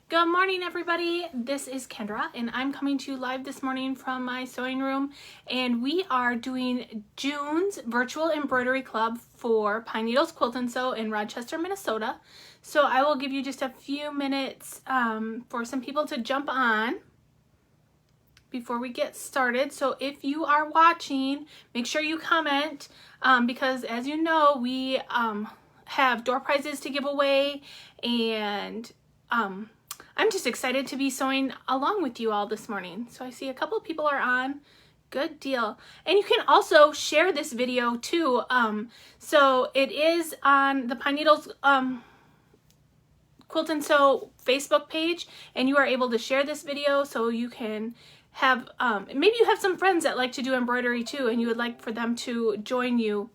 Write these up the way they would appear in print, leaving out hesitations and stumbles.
Good morning, everybody. This is Kendra, and I'm coming to you live this morning from my sewing room, and we are doing June's virtual embroidery club for Pine Needles Quilt and Sew in Rochester, Minnesota. So I will give you just a few minutes for some people to jump on before we get started. So if you are watching, make sure you comment because, as you know, we have door prizes to give away, and I'm just excited to be sewing along with you all this morning. So I see a couple of people are on. Good deal. And you can also share this video too. So it is on the Pine Needles Quilt and Sew Facebook page, and you are able to share this video so you can have, maybe you have some friends that like to do embroidery too, and you would like for them to join you.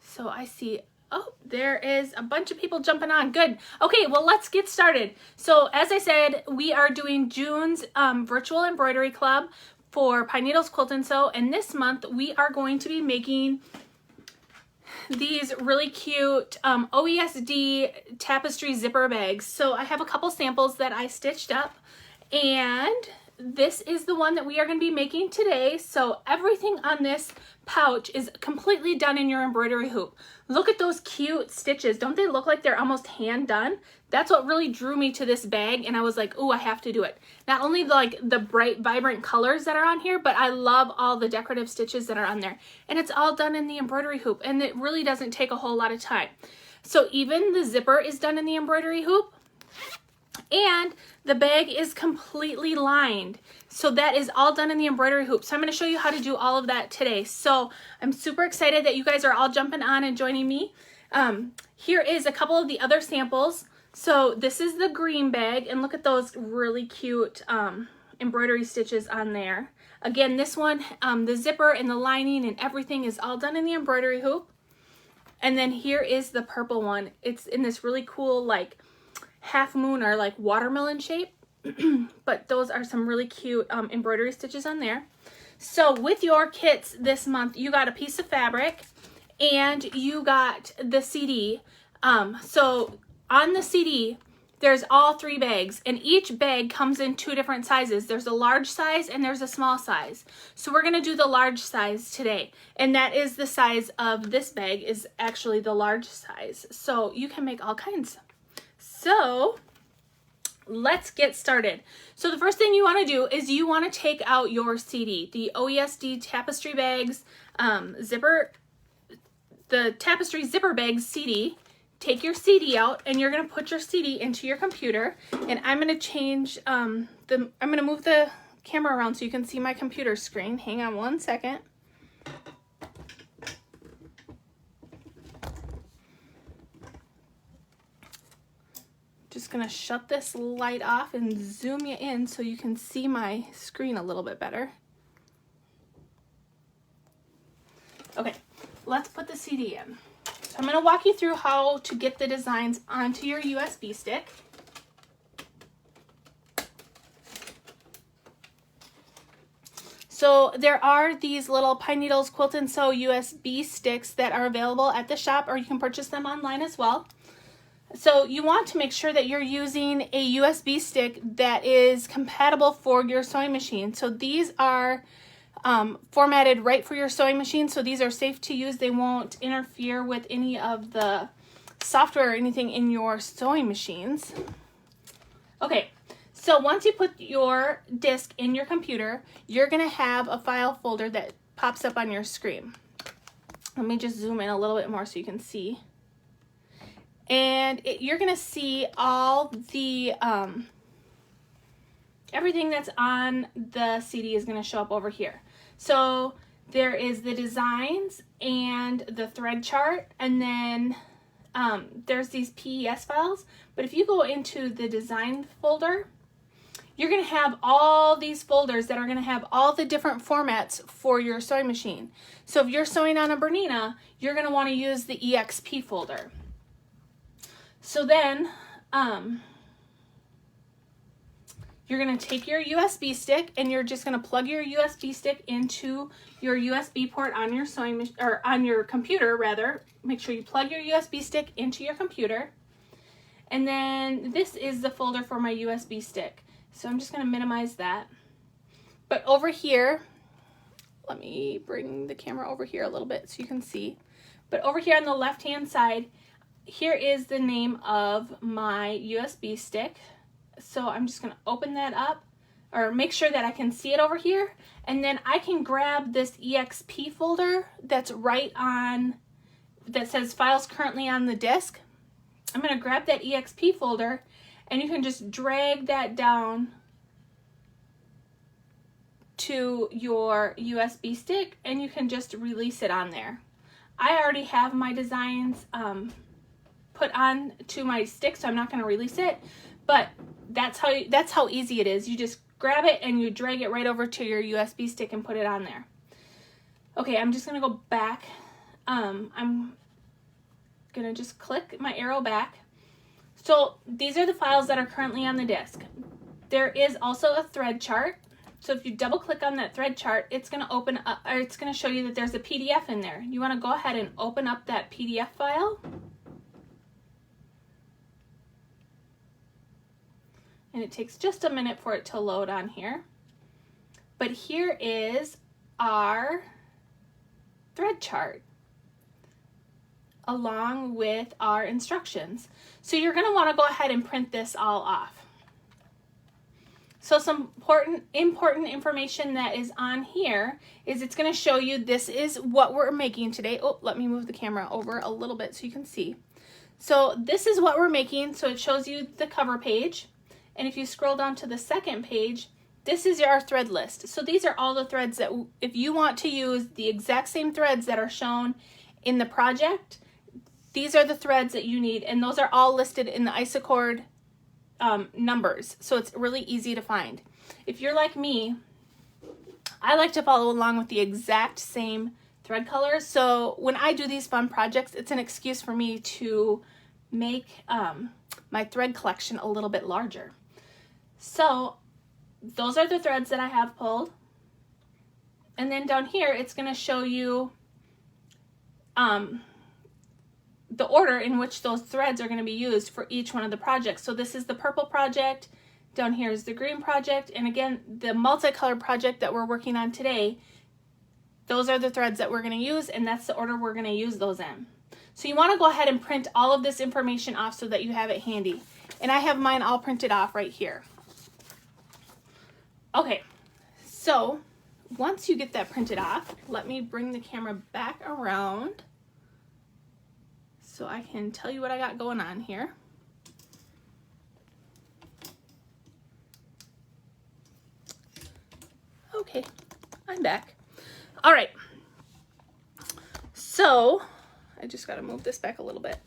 So I see, oh, there is a bunch of people jumping on. Good. Okay, well, let's get started. So as I said, we are doing June's virtual embroidery club for Pine Needles Quilt and Sew, and this month we are going to be making these really cute OESD tapestry zipper bags. So I have a couple samples that I stitched up, and this is the one that we are going to be making today. So everything on this pouch is completely done in your embroidery hoop. Look at those cute stitches. Don't they look like they're almost hand done? That's what really drew me to this bag, and I was like, oh, I have to do it. Not only like the bright, vibrant colors that are on here, but I love all the decorative stitches that are on there. And it's all done in the embroidery hoop, and it really doesn't take a whole lot of time. So even the zipper is done in the embroidery hoop, and the bag is completely lined. So that is all done in the embroidery hoop. So I'm going to show you how to do all of that today. So I'm super excited that you guys are all jumping on and joining me. Here is a couple of the other samples. So this is the green bag, and look at those really cute embroidery stitches on there. Again, this one, the zipper and the lining and everything is all done in the embroidery hoop. And then here is the purple one. It's in this really cool like half moon or like watermelon shape. But those are some really cute embroidery stitches on there. So with your kits this month, you got a piece of fabric and you got the CD. So on the CD, there's all 3 bags, and each bag comes in 2 different sizes. There's a large size and there's a small size. So we're gonna do the large size today, and that is the size of this bag is actually the large size. So you can make all kinds. So let's get started. So the first thing you want to do is you want to take out your CD, the OESD tapestry bags, the tapestry zipper bags CD. Take your CD out, and you're going to put your CD into your computer. And I'm going to change I'm going to move the camera around so you can see my computer screen. Hang on one second. Just gonna shut this light off and zoom you in so you can see my screen a little bit better. Okay, let's put the CD in. So I'm gonna walk you through how to get the designs onto your USB stick. So there are these little Pine Needles Quilt and Sew USB sticks that are available at the shop, or you can purchase them online as well. So you want to make sure that you're using a USB stick that is compatible for your sewing machine. So these are formatted right for your sewing machine, so these are safe to use. They won't interfere with any of the software or anything in your sewing machines. Okay, so once you put your disc in your computer, you're going to have a file folder that pops up on your screen. Let me just zoom in a little bit more so you can see. And you're going to see all the, everything that's on the CD is going to show up over here. So there is the designs and the thread chart, and then there's these PES files. But if you go into the design folder, you're going to have all these folders that are going to have all the different formats for your sewing machine. So if you're sewing on a Bernina, you're going to want to use the EXP folder. So then you're going to take your USB stick, and you're just going to plug your USB stick into your USB port on your sewing machine, or on your computer rather. Make sure you plug your USB stick into your computer. And then this is the folder for my USB stick. So I'm just going to minimize that. But over here, let me bring the camera over here a little bit so you can see. But over here on the left-hand side, here is the name of my USB stick. So I'm just going to open that up, or make sure that I can see it over here. And then I can grab this EXP folder that's right on, that says files currently on the disk. I'm going to grab that EXP folder, and you can just drag that down to your USB stick, and you can just release it on there. I already have my designs put on to my stick, so I'm not going to release it, but that's how easy it is. You just grab it and you drag it right over to your USB stick and put it on there. Okay, I'm just going to go back. I'm going to just click my arrow back. So these are the files that are currently on the disk. There is also a thread chart. So if you double click on that thread chart, it's going to open up, or it's going to show you that there's a PDF in there. You want to go ahead and open up that PDF file. And it takes just a minute for it to load on here. But here is our thread chart along with our instructions. So you're going to want to go ahead and print this all off. So some important information that is on here is it's going to show you this is what we're making today. Oh, let me move the camera over a little bit so you can see. So this is what we're making. So it shows you the cover page. And if you scroll down to the second page, this is our thread list. So these are all the threads that if you want to use the exact same threads that are shown in the project, these are the threads that you need. And those are all listed in the Isacord numbers, so it's really easy to find. If you're like me, I like to follow along with the exact same thread colors, so when I do these fun projects, it's an excuse for me to make my thread collection a little bit larger. So those are the threads that I have pulled, and then down here it's going to show you the order in which those threads are going to be used for each one of the projects. So this is the purple project, down here is the green project, and again, the multicolored project that we're working on today, those are the threads that we're going to use, and that's the order we're going to use those in. So you want to go ahead and print all of this information off so that you have it handy. And I have mine all printed off right here. Okay, so once you get that printed off, let me bring the camera back around so I can tell you what I got going on here. Okay, I'm back. All right, so I just got to move this back a little bit.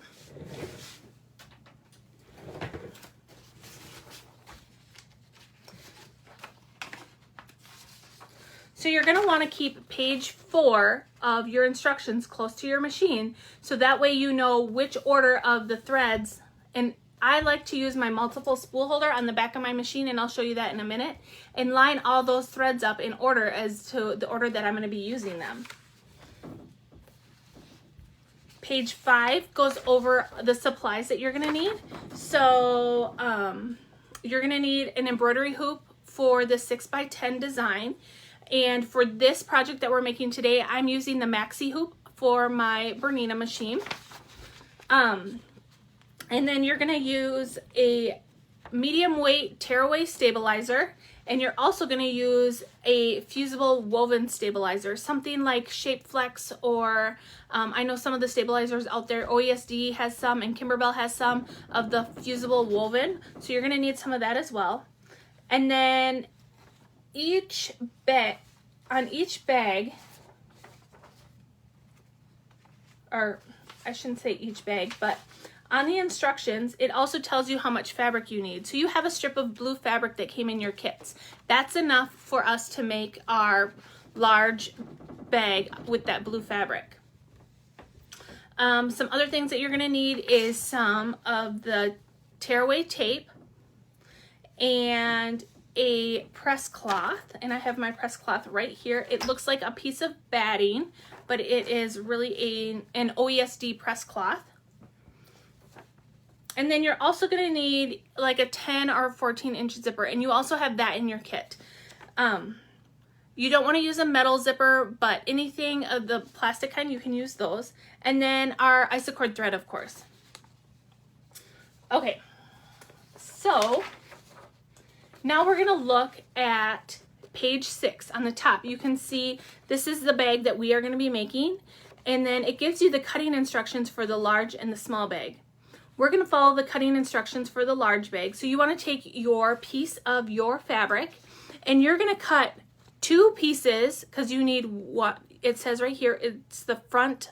So you're going to want to keep page 4 of your instructions close to your machine, so that way you know which order of the threads. And I like to use my multiple spool holder on the back of my machine, and I'll show you that in a minute, and line all those threads up in order as to the order that I'm going to be using them. Page 5 goes over the supplies that you're going to need. So you're going to need an embroidery hoop for the 6x10 design. And for this project that we're making today, I'm using the maxi hoop for my Bernina machine. And then you're going to use a medium weight tearaway stabilizer, and you're also going to use a fusible woven stabilizer, something like Shapeflex, or I know some of the stabilizers out there, OESD has some and Kimberbell has some of the fusible woven. So you're going to need some of that as well. And then on each bag, or I shouldn't say each bag, but on the instructions, it also tells you how much fabric you need. So you have a strip of blue fabric that came in your kits. That's enough for us to make our large bag with that blue fabric. Some other things that you're going to need is some of the tearaway tape and a press cloth, and I have my press cloth right here. It looks like a piece of batting, but it is really an OESD press cloth. And then you're also going to need like a 10 or 14-inch zipper, and you also have that in your kit. You don't want to use a metal zipper, but anything of the plastic kind, you can use those. And then our isocord thread, of course. Okay, so now we're going to look at page 6 on the top. You can see this is the bag that we are going to be making, and then it gives you the cutting instructions for the large and the small bag. We're going to follow the cutting instructions for the large bag. So you want to take your piece of your fabric, and you're going to cut 2 pieces, because you need what it says right here, it's the front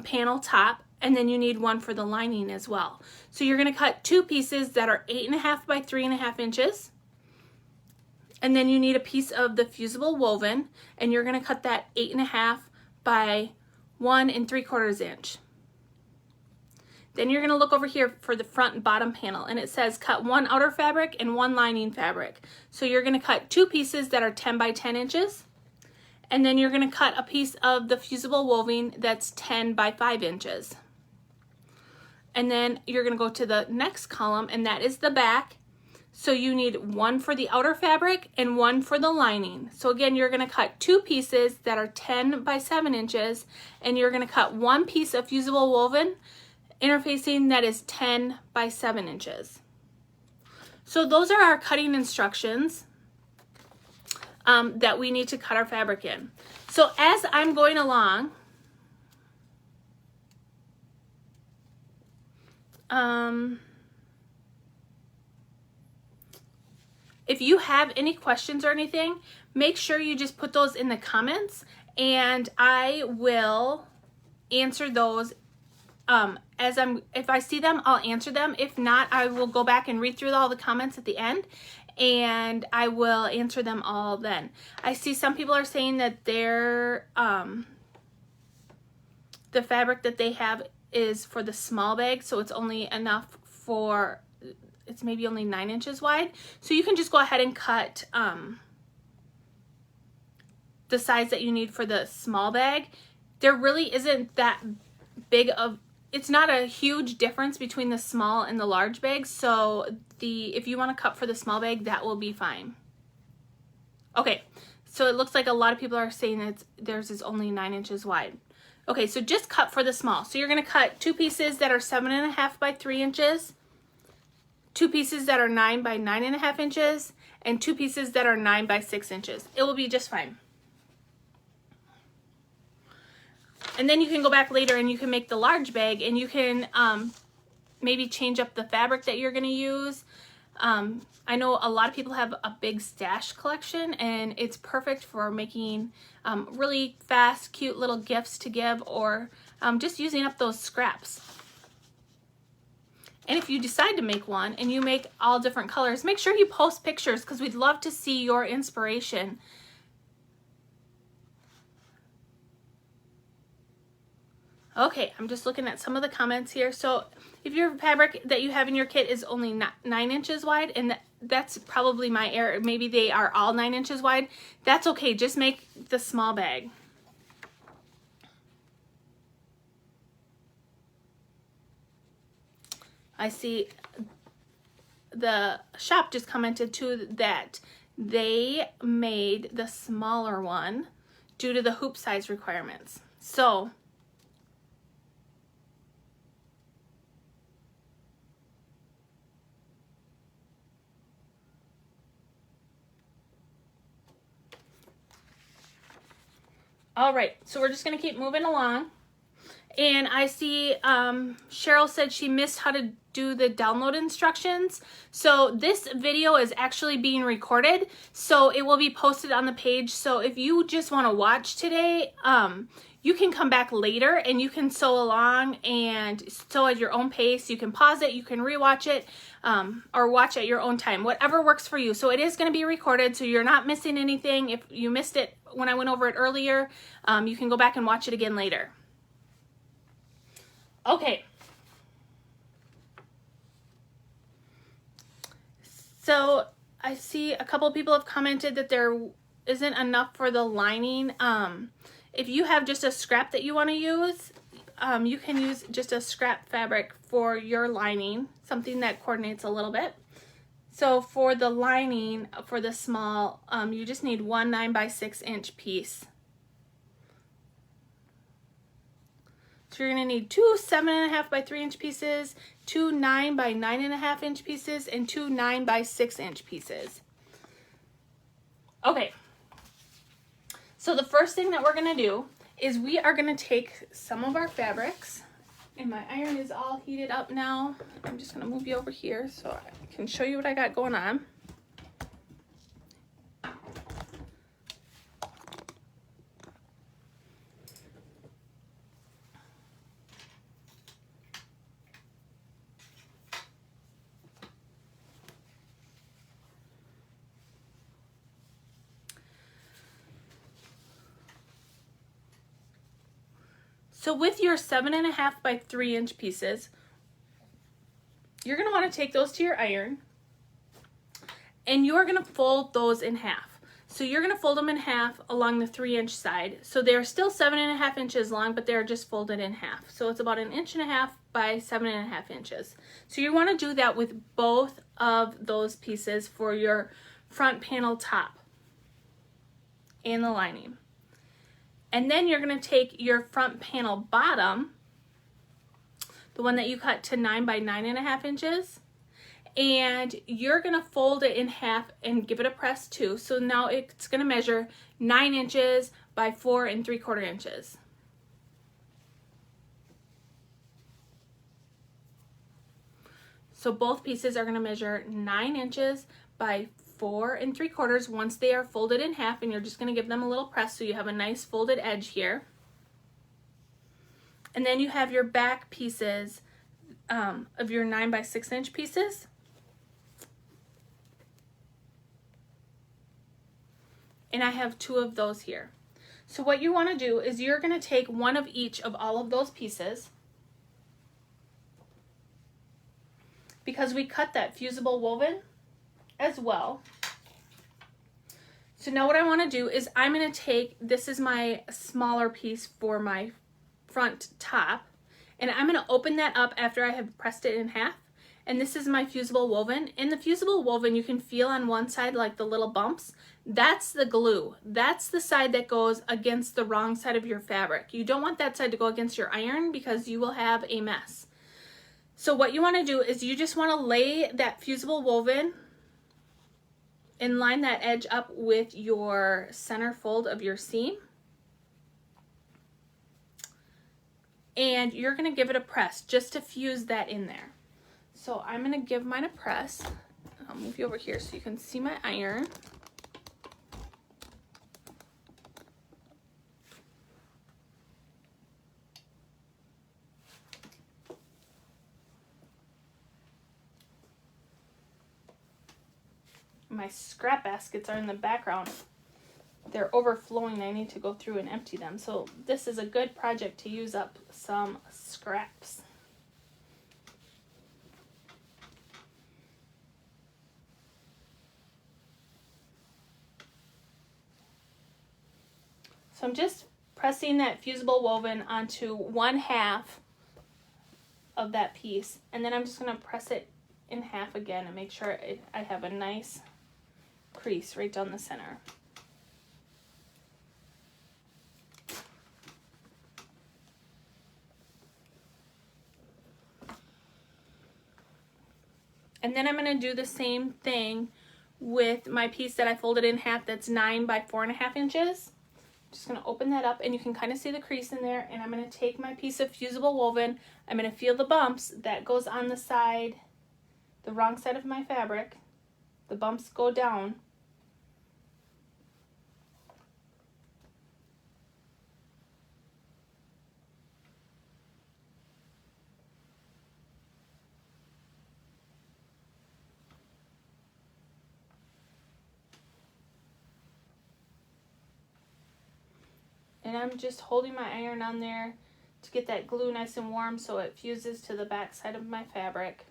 panel top, and then you need one for the lining as well. So you're going to cut 2 pieces that are 8.5 by 3.5 inches. And then you need a piece of the fusible woven, and you're going to cut that 8.5 by 1 3/4 inch. Then you're going to look over here for the front and bottom panel, and it says cut 1 outer fabric and 1 lining fabric. So you're going to cut 2 pieces that are 10 by 10 inches, and then you're going to cut a piece of the fusible woven that's 10 by 5 inches. And then you're going to go to the next column, and that is the back. So you need 1 for the outer fabric and 1 for the lining. So again, you're going to cut 2 pieces that are 10 by 7 inches, and you're going to cut 1 piece of fusible woven interfacing that is 10 by 7 inches. So those are our cutting instructions that we need to cut our fabric in. So as I'm going along, if you have any questions or anything, make sure you just put those in the comments, and I will answer those. If I see them, I'll answer them. If not, I will go back and read through all the comments at the end, and I will answer them all then. I see some people are saying that their the fabric that they have is for the small bag, so it's only enough for, it's maybe only 9 inches wide. So you can just go ahead and cut the size that you need for the small bag. There really isn't that big of, it's not a huge difference between the small and the large bag. So if you want to cut for the small bag, that will be fine. Okay, so it looks like a lot of people are saying that theirs is only 9 inches wide. Okay, so just cut for the small. So you're going to cut 2 pieces that are 7.5 by 3 inches, 2 pieces that are 9 by 9.5 inches, and 2 pieces that are 9 by 6 inches. It will be just fine. And then you can go back later and you can make the large bag, and you can maybe change up the fabric that you're going to use. I know a lot of people have a big stash collection, and it's perfect for making really fast, cute little gifts to give, or just using up those scraps. And if you decide to make one and you make all different colors, make sure you post pictures, because we'd love to see your inspiration. Okay, I'm just looking at some of the comments here. So if your fabric that you have in your kit is only 9 inches wide, and that's probably my error, maybe they are all 9 inches wide, that's okay. Just make the small bag. I see the shop just commented too that they made the smaller one due to the hoop size requirements. So all right, so we're just gonna keep moving along. And I see Cheryl said she missed how to do the download instructions. So this video is actually being recorded, so it will be posted on the page. So if you just want to watch today, you can come back later and you can sew along and sew at your own pace. You can pause it, you can rewatch it, or watch at your own time, whatever works for you. So it is going to be recorded, so you're not missing anything. If you missed it when I went over it earlier, you can go back and watch it again later. Okay. So I see a couple of people have commented that there isn't enough for the lining. If you have just a scrap that you want to use, you can use just a scrap fabric for your lining, something that coordinates a little bit. So for the lining, for the small, you just need one 9x6" piece. So you're going to need two 7.5x3" pieces, two 9x9.5" pieces, and two 9x6" pieces. Okay, so the first thing that we're going to do is we are going to take some of our fabrics, and my iron is all heated up now. I'm just going to move you over here so I can show you what I got going on. So with your 7.5x3" pieces, you're going to want to take those to your iron, and you're going to fold those in half. So you're going to fold them in half along the 3" side. So they're still 7.5 inches long, but they're just folded in half. So it's about 1.5 inches by 7.5 inches. So you want to do that with both of those pieces for your front panel top and the lining. And then you're going to take your front panel bottom, the one that you cut to 9x9.5 inches, and you're going to fold it in half and give it a press too. So now it's going to measure 9 inches by 4 3/4 inches. So both pieces are going to measure 9 inches by 4 3/4 once they are folded in half, and you're just going to give them a little press so you have a nice folded edge here. And then you have your back pieces of your 9x6" pieces. And I have 2 of those here. So what you want to do is you're going to take one of each of all of those pieces, because we cut that fusible woven as well. So now what I want to do is I'm going to take, this is my smaller piece for my front top, and I'm going to open that up after I have pressed it in half. And this is my fusible woven. In the fusible woven, you can feel on one side like the little bumps. That's the glue. That's the side that goes against the wrong side of your fabric. You don't want that side to go against your iron because you will have a mess. So what you want to do is you just want to lay that fusible woven and line that edge up with your center fold of your seam. And you're going to give it a press just to fuse that in there. So I'm going to give mine a press. I'll move you over here so you can see my iron. My scrap baskets are in the background. They're overflowing. I need to go through and empty them. So this is a good project to use up some scraps. So I'm just pressing that fusible woven onto 1/2 of that piece, and then I'm just going to press it in half again and make sure I have a nice crease right down the center. And then I'm going to do the same thing with my piece that I folded in half that's 9 by 4.5 inches. Just going to open that up, and you can kind of see the crease in there, and I'm going to take my piece of fusible woven. I'm going to feel the bumps that goes on the side, the wrong side of my fabric. The bumps go down. And I'm just holding my iron on there to get that glue nice and warm so it fuses to the back side of my fabric.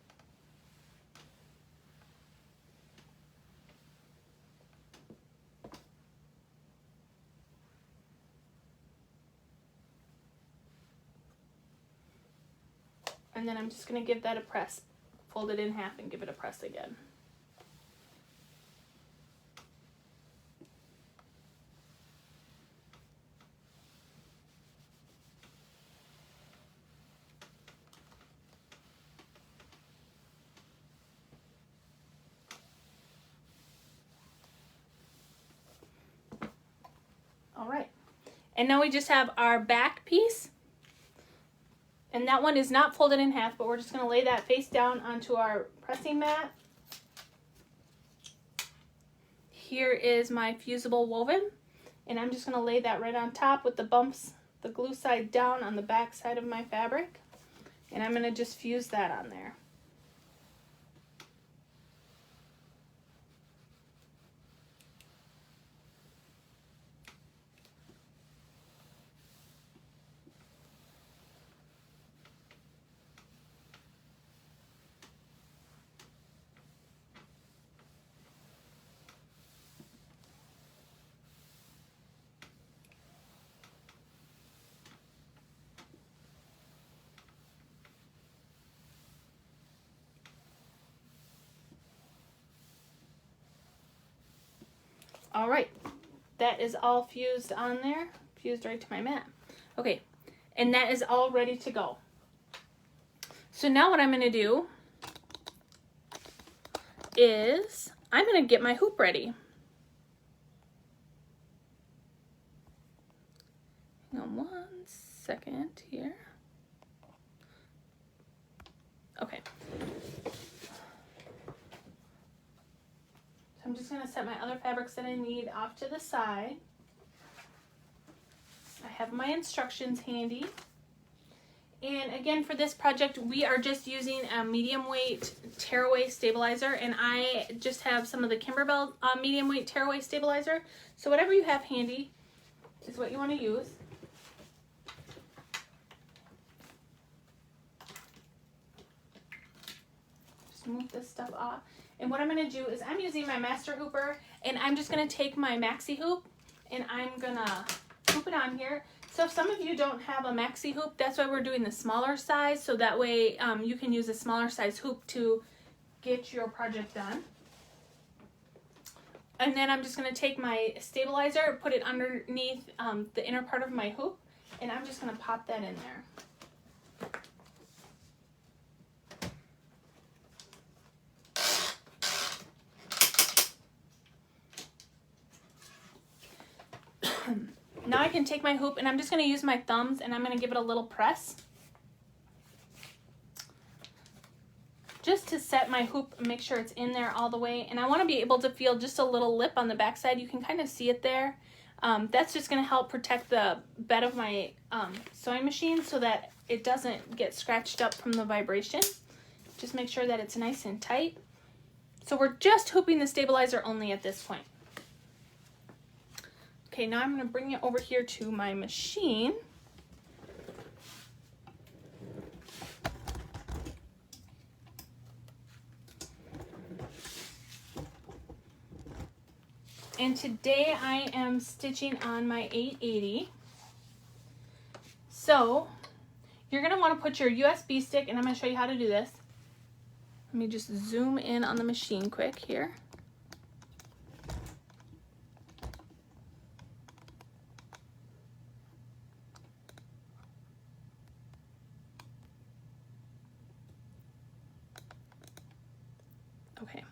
And then I'm just going to give that a press. Fold it in half and give it a press again. All right. And now we just have our back piece. And that one is not folded in half, but we're just going to lay that face down onto our pressing mat. Here is my fusible woven, and I'm just going to lay that right on top with the bumps, the glue side down on the back side of my fabric. And I'm going to just fuse that on there. All right, that is all fused on there, fused right to my mat. Okay, and that is all ready to go. So now what I'm going to do is I'm going to get my hoop ready. Hang on 1 second here. Okay. I'm just going to set my other fabrics that I need off to the side. I have my instructions handy. And again, for this project, we are just using a medium weight tearaway stabilizer, and I just have some of the Kimberbell medium weight tearaway stabilizer. So whatever you have handy is what you want to use. Just move this stuff off. And what I'm going to do is I'm using my master hooper, and I'm just going to take my maxi hoop and I'm going to hoop it on here. So if some of you don't have a maxi hoop, that's why we're doing the smaller size, so that way you can use a smaller size hoop to get your project done. And then I'm just going to take my stabilizer, put it underneath the inner part of my hoop, and I'm just going to pop that in there. Now I can take my hoop and I'm just going to use my thumbs and I'm going to give it a little press. Just to set my hoop and make sure it's in there all the way. And I want to be able to feel just a little lip on the back side. You can kind of see it there. That's just going to help protect the bed of my sewing machine so that it doesn't get scratched up from the vibration. Just make sure that it's nice and tight. So we're just hooping the stabilizer only at this point. Okay, now I'm going to bring it over here to my machine. And today I am stitching on my 880. So you're going to want to put your USB stick, and I'm going to show you how to do this. Let me just zoom in on the machine quick here. Okay.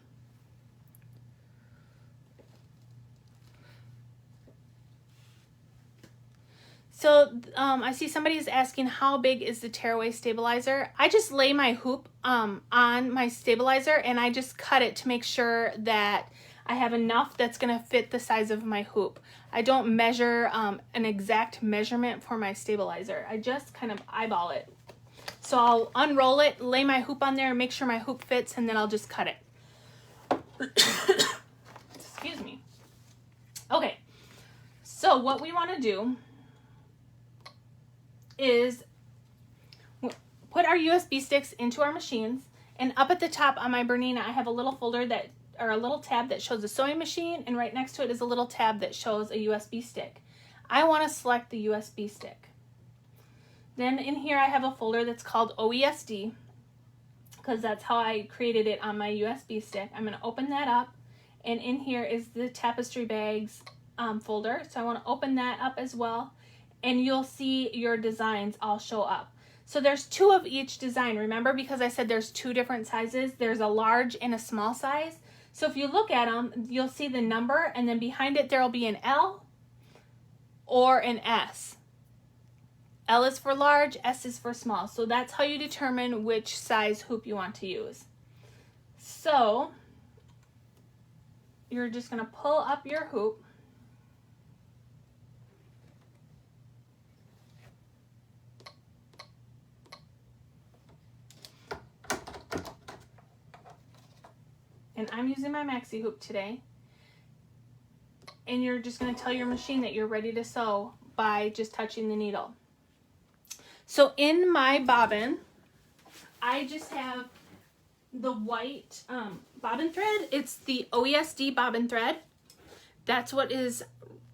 So I see somebody is asking how big is the tearaway stabilizer. I just lay my hoop on my stabilizer and I just cut it to make sure that I have enough that's going to fit the size of my hoop. I don't measure an exact measurement for my stabilizer. I just kind of eyeball it. So I'll unroll it, lay my hoop on there, make sure my hoop fits, and then I'll just cut it. Excuse me. Okay, so what we want to do is put our USB sticks into our machines, and up at the top on my Bernina I have a little folder that, or a little tab that shows a sewing machine, and right next to it is a little tab that shows a USB stick. I want to select the USB stick. Then in here I have a folder that's called OESD, because that's how I created it on my USB stick. I'm going to open that up, and in here is the Tapestry bags folder. So I want to open that up as well, and you'll see your designs all show up. So there's 2 of each design, remember, because I said there's 2 different sizes. There's a large and a small size. So if you look at them, you'll see the number, and then behind it there'll be an L or an S. L is for large, S is for small. So that's how you determine which size hoop you want to use. So you're just going to pull up your hoop. And I'm using my maxi hoop today. And you're just going to tell your machine that you're ready to sew by just touching the needle. So in my bobbin, I just have the white bobbin thread. It's the OESD bobbin thread. That's what is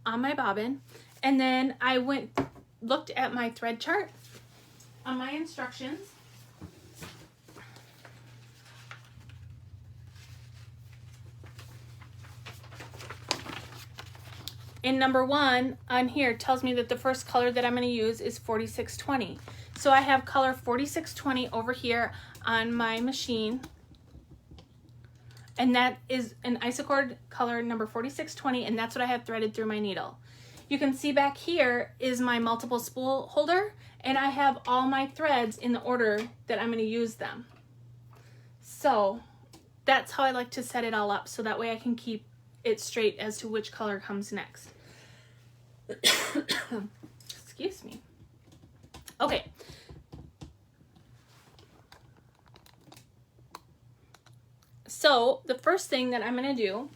on my bobbin. And then I looked at my thread chart on my instructions. And number 1 on here tells me that the first color that I'm going to use is 4620. So I have color 4620 over here on my machine. And that is an isocord color number 4620, and that's what I have threaded through my needle. You can see back here is my multiple spool holder, and I have all my threads in the order that I'm going to use them. So that's how I like to set it all up, so that way I can keep it straight as to which color comes next. Excuse me. Okay. So the first thing that I'm going to do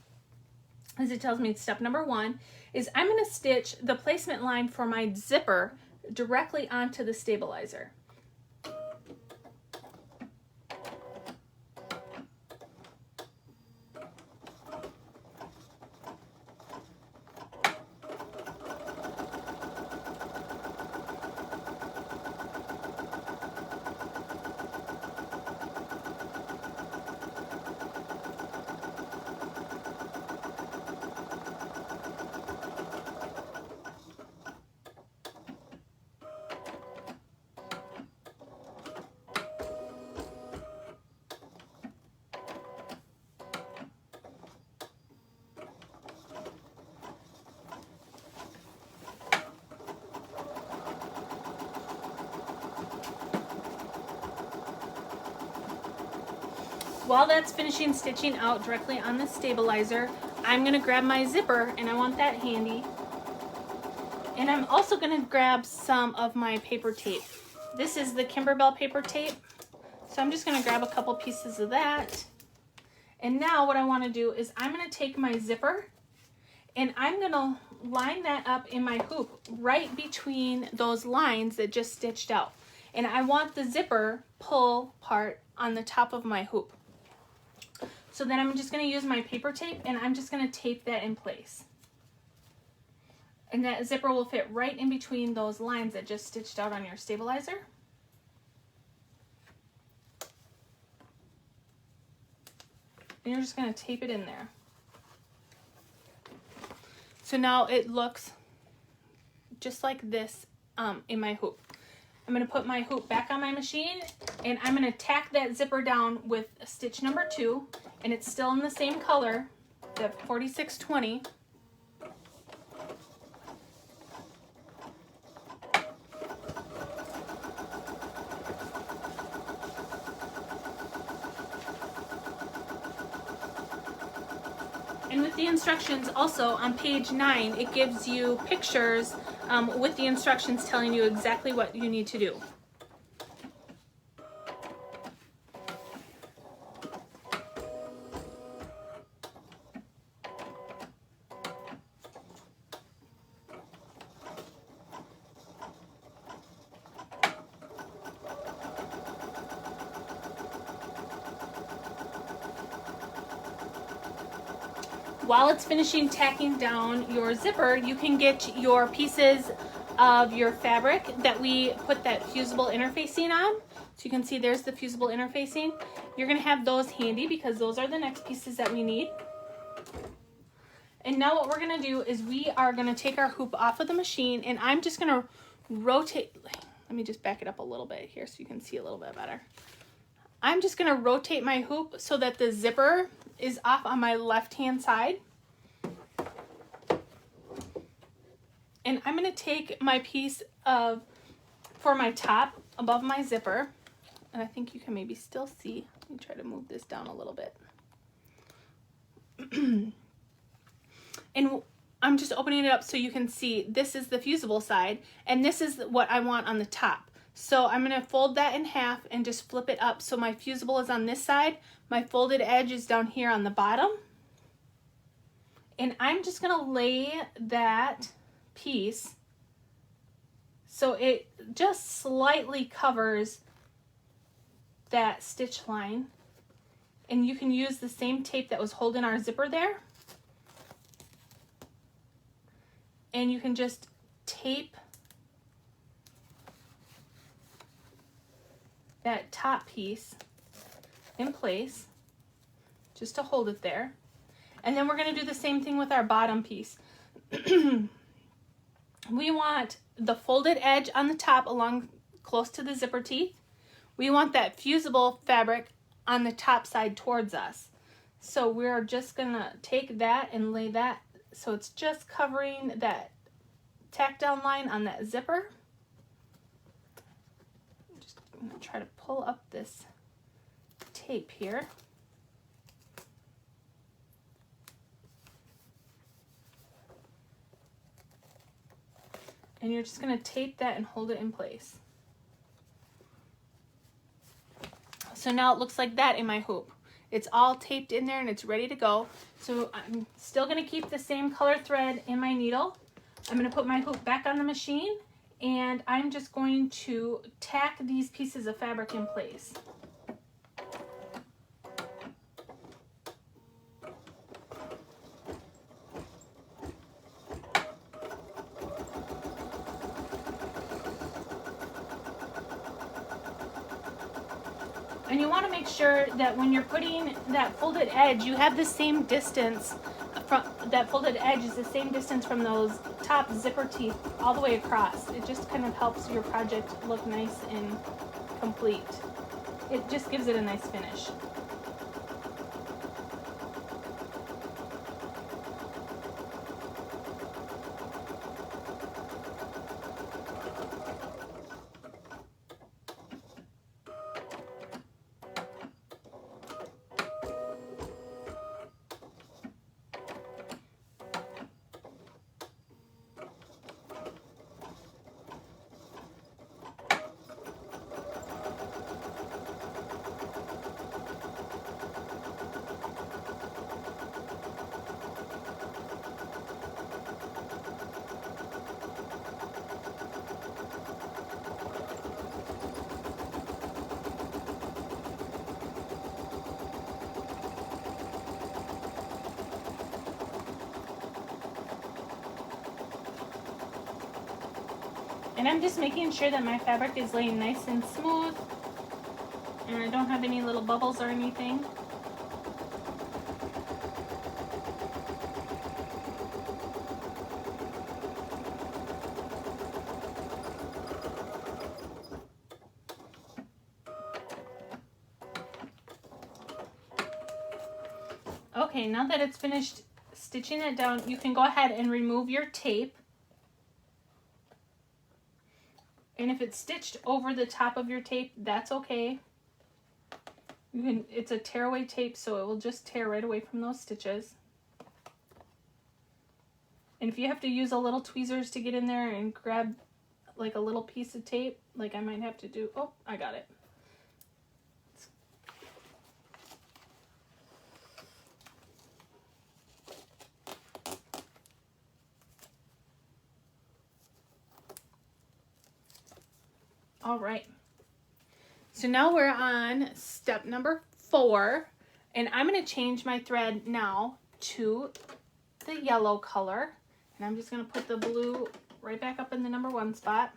is, it tells me step number 1 is I'm going to stitch the placement line for my zipper directly onto the stabilizer. While that's finishing stitching out directly on the stabilizer, I'm going to grab my zipper, and I want that handy. And I'm also going to grab some of my paper tape. This is the Kimberbell paper tape. So I'm just going to grab a couple pieces of that. And now what I want to do is I'm going to take my zipper, and I'm going to line that up in my hoop right between those lines that just stitched out. And I want the zipper pull part on the top of my hoop. So then I'm just going to use my paper tape, and I'm just going to tape that in place. And that zipper will fit right in between those lines that just stitched out on your stabilizer. And you're just going to tape it in there. So now it looks just like this in my hoop. I'm going to put my hoop back on my machine, and I'm going to tack that zipper down with stitch number 2, and it's still in the same color, the 4620. And with the instructions also on page 9, it gives you pictures with the instructions telling you exactly what you need to do. While it's finishing tacking down your zipper, you can get your pieces of your fabric that we put that fusible interfacing on. So you can see there's the fusible interfacing. You're gonna have those handy because those are the next pieces that we need. And now what we're gonna do is we are gonna take our hoop off of the machine, and I'm just gonna rotate. Let me just back it up a little bit here so you can see a little bit better. I'm just gonna rotate my hoop so that the zipper is off on my left-hand side. And I'm gonna take my piece for my top above my zipper, and I think you can maybe still see. Let me try to move this down a little bit. And I'm just opening it up so you can see this is the fusible side, and this is what I want on the top. So I'm gonna fold that in half and just flip it up so my fusible is on this side, my folded edge is down here on the bottom. And I'm just gonna lay that piece so it just slightly covers that stitch line, and you can use the same tape that was holding our zipper there, and you can just tape that top piece in place just to hold it there. And then we're going to do the same thing with our bottom piece. We want the folded edge on the top along close to the zipper teeth. We want that fusible fabric on the top side towards us. So we're just going to take that and lay that so it's just covering that tack down line on that zipper. I'm going to try to pull up this tape here. And you're just going to tape that and hold it in place. So now it looks like that in my hoop. It's all taped in there and it's ready to go. So I'm still going to keep the same color thread in my needle. I'm going to put my hoop back on the machine, and I'm just going to tack these pieces of fabric in place. And you want to make sure that when you're putting that folded edge, you have the same distance from that folded edge is the same distance from those top zipper teeth all the way across. It just kind of helps your project look nice and complete. It just gives it a nice finish. And I'm just making sure that my fabric is laying nice and smooth and I don't have any little bubbles or anything. Okay, now that it's finished stitching it down, you can go ahead and remove your tape. And if it's stitched over the top of your tape, that's okay. It's a tearaway tape, so it will just tear right away from those stitches. And if you have to use a little tweezers to get in there and grab like a little piece of tape, like I might have to do, oh, I got it. All right, so now we're on step number 4, and I'm going to change my thread now to the yellow color, and I'm just going to put the blue right back up in the number 1 spot.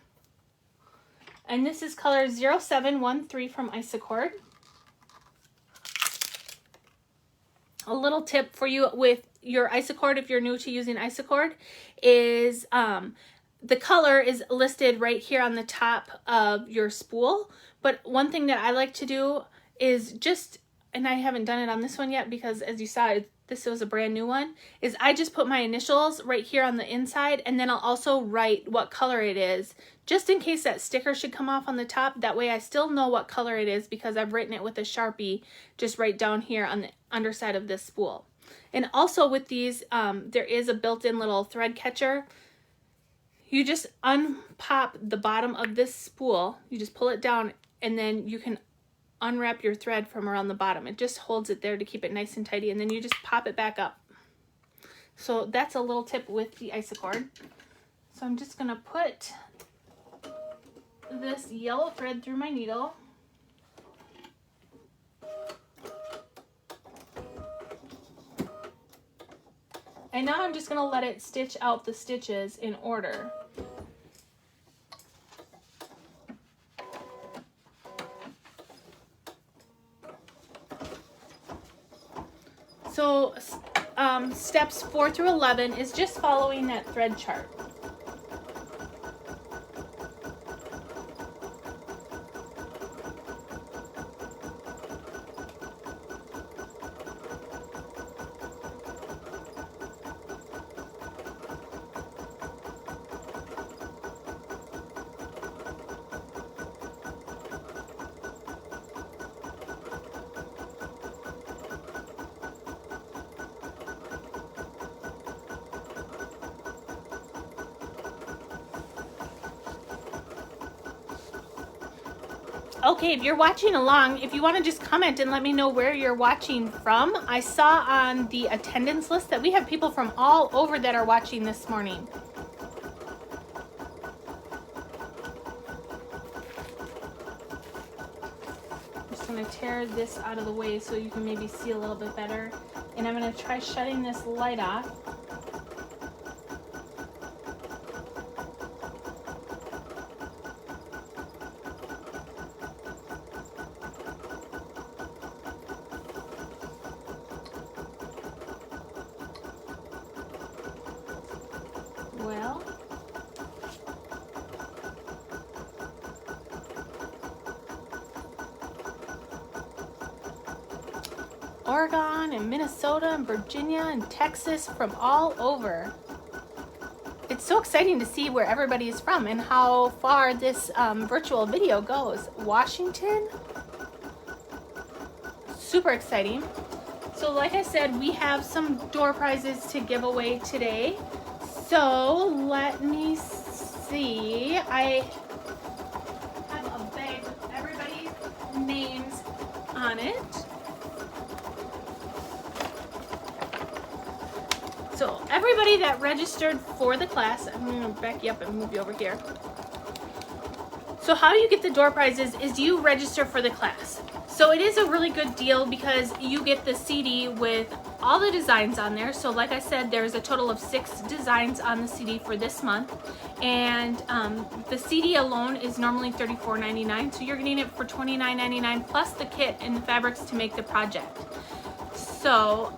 And this is color 0713 from Isacord. A little tip for you with your Isacord, if you're new to using Isacord, is the color is listed right here on the top of your spool. But one thing that I like to do is just, and I haven't done it on this one yet because as you saw, this was a brand new one, is I just put my initials right here on the inside, and then I'll also write what color it is, just in case that sticker should come off on the top. That way I still know what color it is because I've written it with a Sharpie just right down here on the underside of this spool. And also with these, there is a built-in little thread catcher. You just unpop the bottom of this spool, you just pull it down, and then you can unwrap your thread from around the bottom. It just holds it there to keep it nice and tidy, and then you just pop it back up. So that's a little tip with the Isacord. So I'm just gonna put this yellow thread through my needle. And now I'm just gonna let it stitch out the stitches in order. So steps 4 through 11 is just following that thread chart. Okay, if you're watching along, if you want to just comment and let me know where you're watching from. I saw on the attendance list that we have people from all over that are watching this morning. I'm just going to tear this out of the way so you can maybe see a little bit better. And I'm going to try shutting this light off. Well, Oregon and Minnesota and Virginia and Texas, from all over. It's so exciting to see where everybody is from and how far this virtual video goes. Washington, super exciting. So like I said, we have some door prizes to give away today. So let me see. I have a bag with everybody's names on it. So everybody that registered for the class, I'm going to back you up and move you over here. So how you get the door prizes is you register for the class. So it is a really good deal because you get the CD with all the designs on there. So like I said, there's a total of 6 designs on the CD for this month. And the CD alone is normally $34.99. So you're getting it for $29.99 plus the kit and the fabrics to make the project. So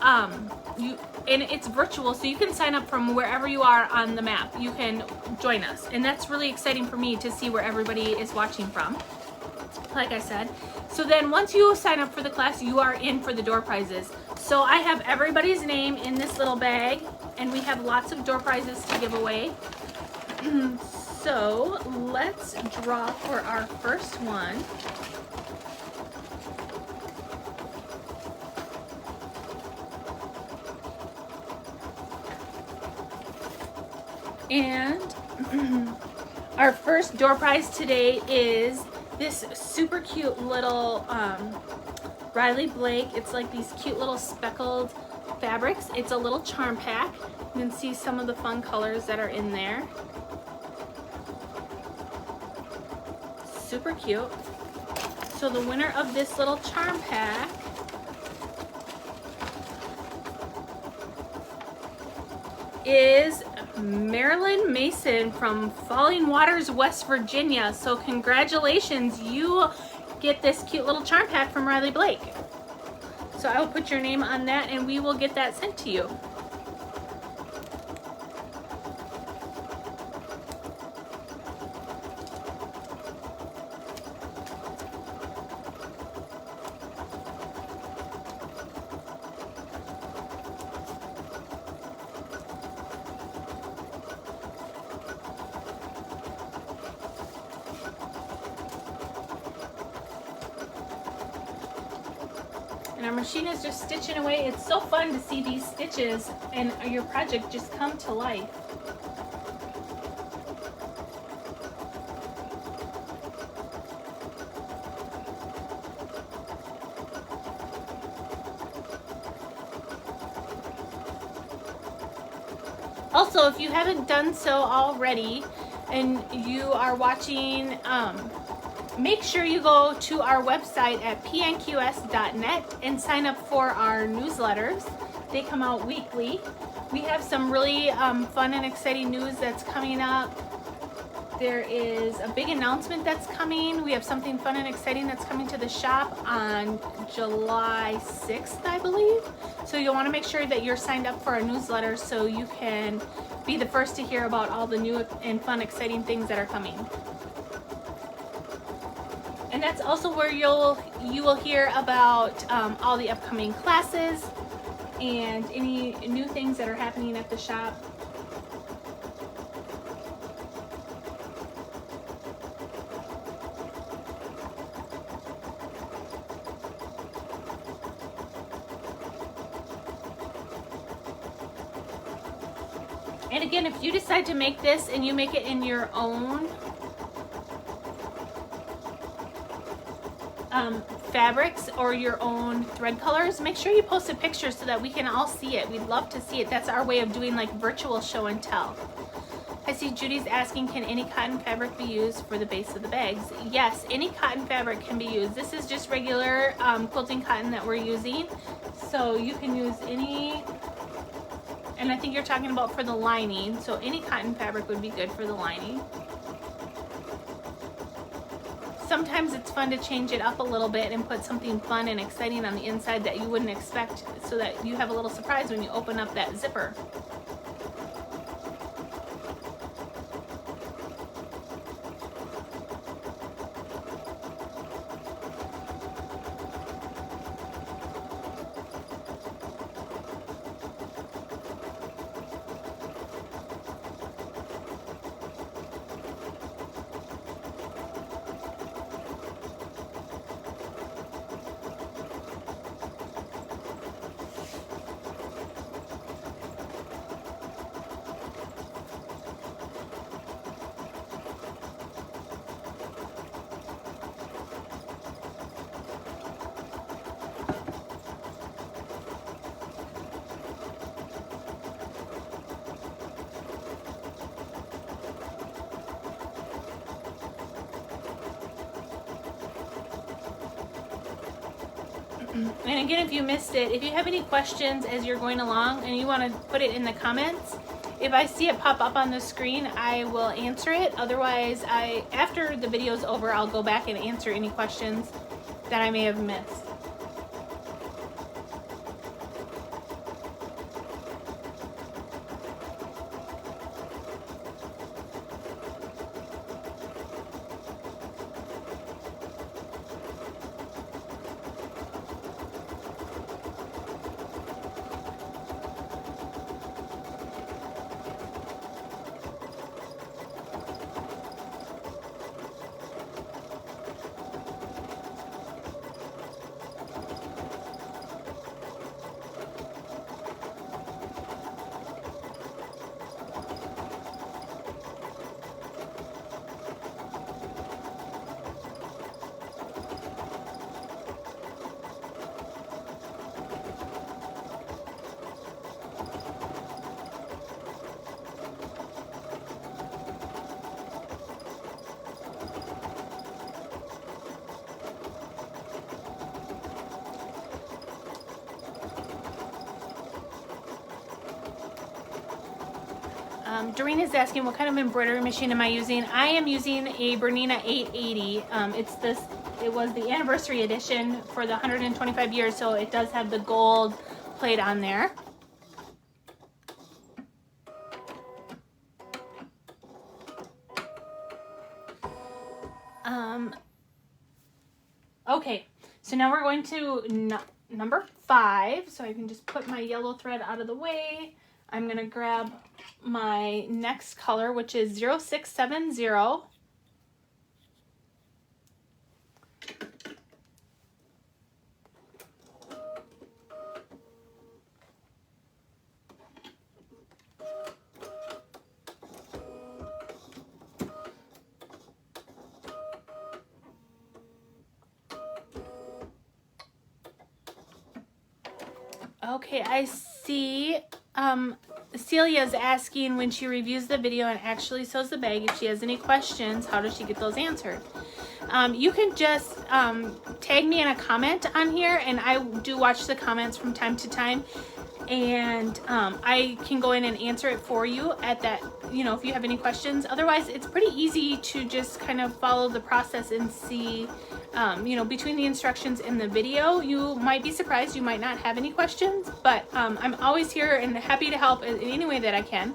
and it's virtual, so you can sign up from wherever you are on the map. You can join us. And that's really exciting for me to see where everybody is watching from, like I said. So then once you sign up for the class, you are in for the door prizes. So I have everybody's name in this little bag, and we have lots of door prizes to give away. So let's draw for our first one. And our first door prize today is this super cute little Riley Blake. It's like these cute little speckled fabrics. It's a little charm pack. You can see some of the fun colors that are in there. Super cute. So the winner of this little charm pack is Marilyn Mason from Falling Waters, West Virginia. So congratulations, you get this cute little charm pack from Riley Blake. So I will put your name on that and we will get that sent to you. And our machine is just stitching away. It's so fun to see these stitches and your project just come to life. Also, if you haven't done so already and you are watching, make sure you go to our website at pnqs.net and sign up for our newsletters. They come out weekly. We have some really fun and exciting news that's coming up. There is a big announcement that's coming. We have something fun and exciting that's coming to the shop on July 6th, I believe. So you'll want to make sure that you're signed up for our newsletter so you can be the first to hear about all the new and fun, exciting things that are coming. And that's also where you will hear about all the upcoming classes and any new things that are happening at the shop. And again, if you decide to make this and you make it in your own fabrics or your own thread colors, make sure you post a picture so that we can all see it. We'd love to see it. That's our way of doing like virtual show and tell. I see Judy's asking, can any cotton fabric be used for the base of the bags? Yes, any cotton fabric can be used. This is just regular quilting cotton that we're using. So you can use any, and I think you're talking about for the lining. So any cotton fabric would be good for the lining. Sometimes it's fun to change it up a little bit and put something fun and exciting on the inside that you wouldn't expect, so that you have a little surprise when you open up that zipper. And again, if you missed it, if you have any questions as you're going along and you want to put it in the comments, if I see it pop up on the screen, I will answer it. Otherwise, after the video is over, I'll go back and answer any questions that I may have missed. Doreen is asking, what kind of embroidery machine am I using? I am using a Bernina 880. It was the anniversary edition for the 125 years, so it does have the gold plate on there. Okay, so now we're going to number 5, so I can just put my yellow thread out of the way. I'm going to grab my next color, which is 0670. Okay, I see Celia's asking, when she reviews the video and actually sews the bag, if she has any questions, how does she get those answered? You can just tag me in a comment on here, and I do watch the comments from time to time, and I can go in and answer it for you at that, if you have any questions. Otherwise, it's pretty easy to just kind of follow the process and see, between the instructions in the video. You might be surprised, you might not have any questions, but I'm always here and happy to help in any way that I can.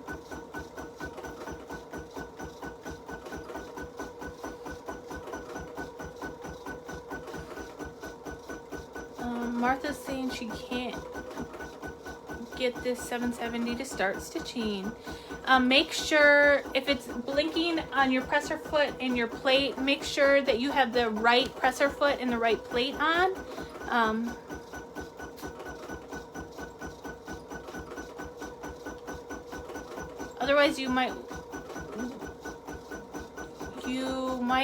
Martha's saying she can't get this 770 to start stitching. Make sure, if it's blinking on your presser foot and your plate, make sure that you have the right presser foot and the right plate on. Otherwise, you might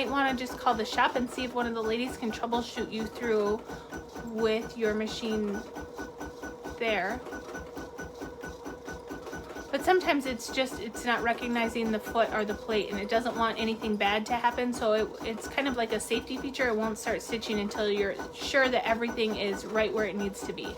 want to just call the shop and see if one of the ladies can troubleshoot you through with your machine there. But sometimes it's not recognizing the foot or the plate, and it doesn't want anything bad to happen, so it's kind of like a safety feature. It won't start stitching until you're sure that everything is right where it needs to be.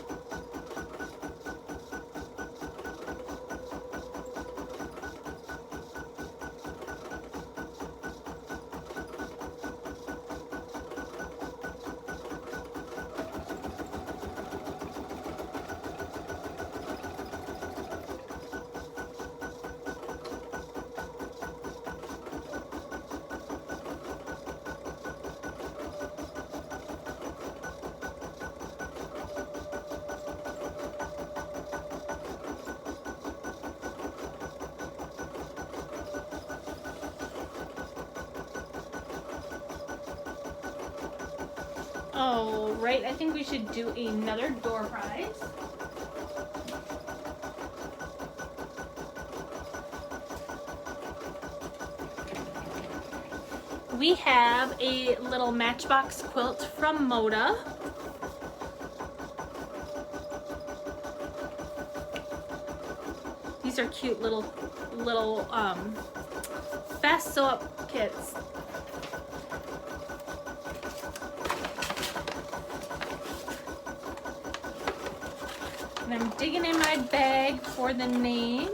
All right, I think we should do another door prize. We have a little matchbox quilt from Moda. These are cute little fast sew up kits. And I'm digging in my bag for the names.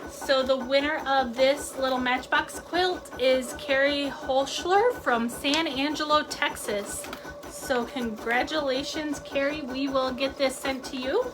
So the winner of this little matchbox quilt is Carrie Holschler from San Angelo, Texas. So congratulations, Carrie. We will get this sent to you.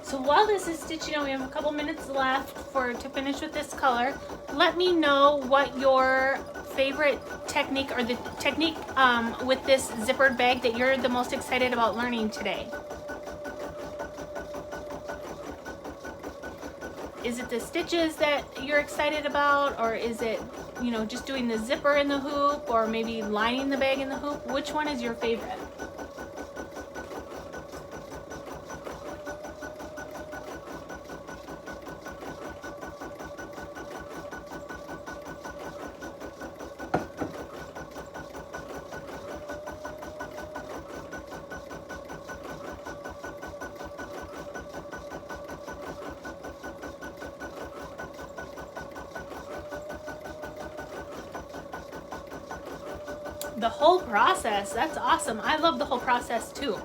So while this is stitching, we have a couple minutes left to finish with this color. Let me know what your favorite technique or the technique with this zippered bag that you're the most excited about learning today. Is it the stitches that you're excited about, or is it, you know, just doing the zipper in the hoop, or maybe lining the bag in the hoop? Which one is your favorite? The whole process, that's awesome. I love the whole process too.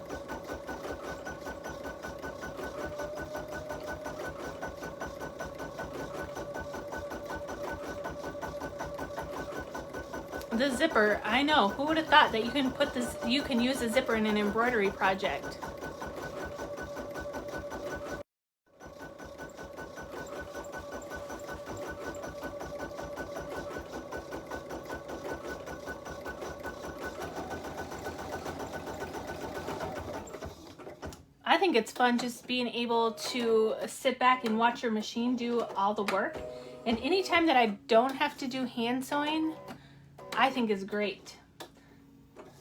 The zipper, I know, who would have thought that you can use a zipper in an embroidery project? I think it's fun just being able to sit back and watch your machine do all the work. And anytime that I don't have to do hand sewing, I think is great.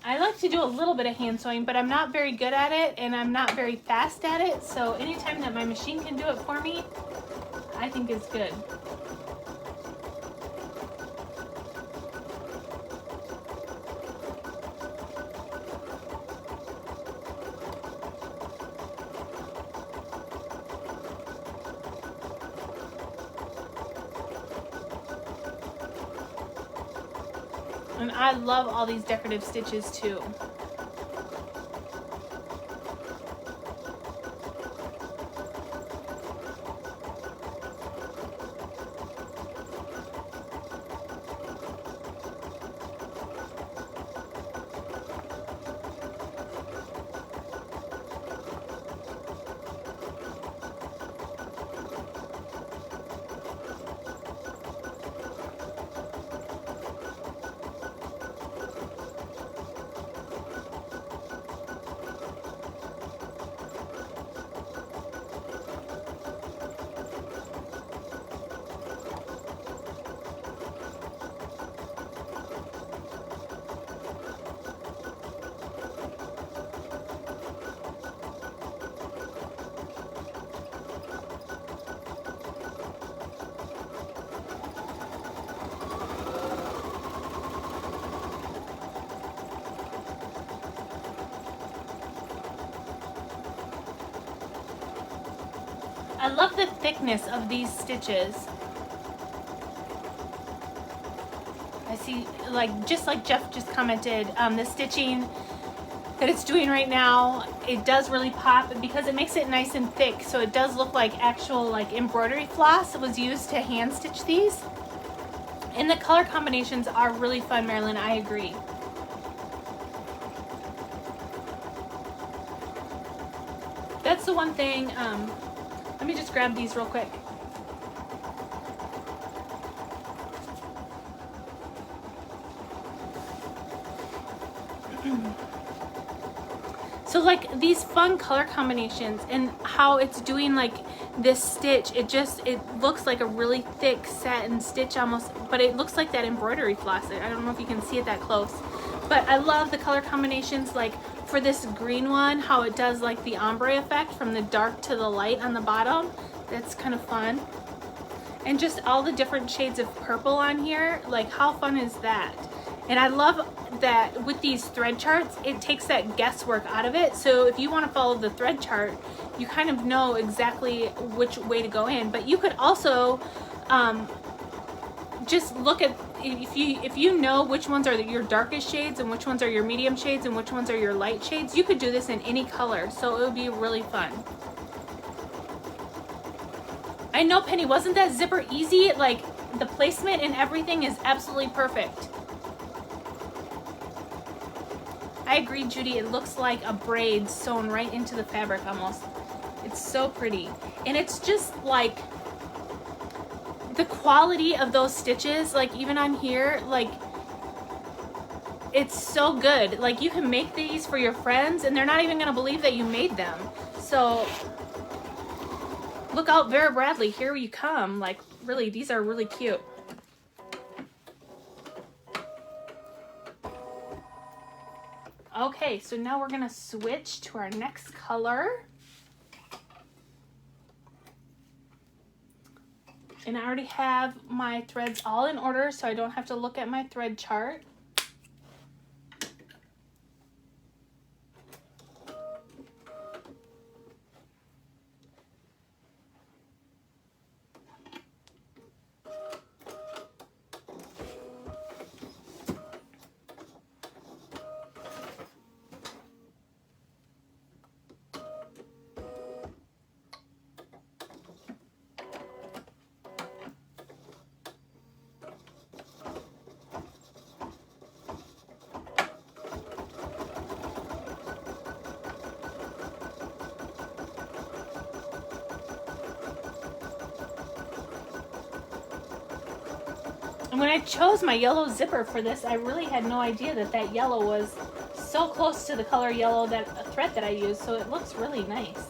I like to do a little bit of hand sewing, but I'm not very good at it and I'm not very fast at it. So anytime that my machine can do it for me, I think it's good. And I love all these decorative stitches too. I love the thickness of these stitches. I see, like, just like Jeff just commented, the stitching that it's doing right now, it does really pop because it makes it nice and thick, so it does look like actual like embroidery floss was used to hand stitch these. And the color combinations are really fun, Marilyn, I agree. That's the one thing, let me just grab these real quick. So like these fun color combinations and how it's doing like this stitch, it looks like a really thick satin stitch almost, but it looks like that embroidery floss. I don't know if you can see it that close, but I love the color combinations. Like for this green one, how it does like the ombre effect from the dark to the light on the bottom. That's kind of fun. And just all the different shades of purple on here, like how fun is that? And I love that with these thread charts, it takes that guesswork out of it. So if you want to follow the thread chart, you kind of know exactly which way to go in. But you could also just look at, if you know which ones are your darkest shades and which ones are your medium shades and which ones are your light shades, you could do this in any color. So it would be really fun. I know, Penny, wasn't that zipper easy? Like the placement and everything is absolutely perfect. I agree, Judy. It looks like a braid sewn right into the fabric almost. It's so pretty. And it's just like the quality of those stitches, like even on here, like it's so good. Like you can make these for your friends and they're not even gonna believe that you made them. So look out, Vera Bradley, here you come. Like really, these are really cute. Okay, so now we're gonna switch to our next color. And I already have my threads all in order, so I don't have to look at my thread chart. And when I chose my yellow zipper for this, I really had no idea that that yellow was so close to the color yellow that thread that I used, so it looks really nice.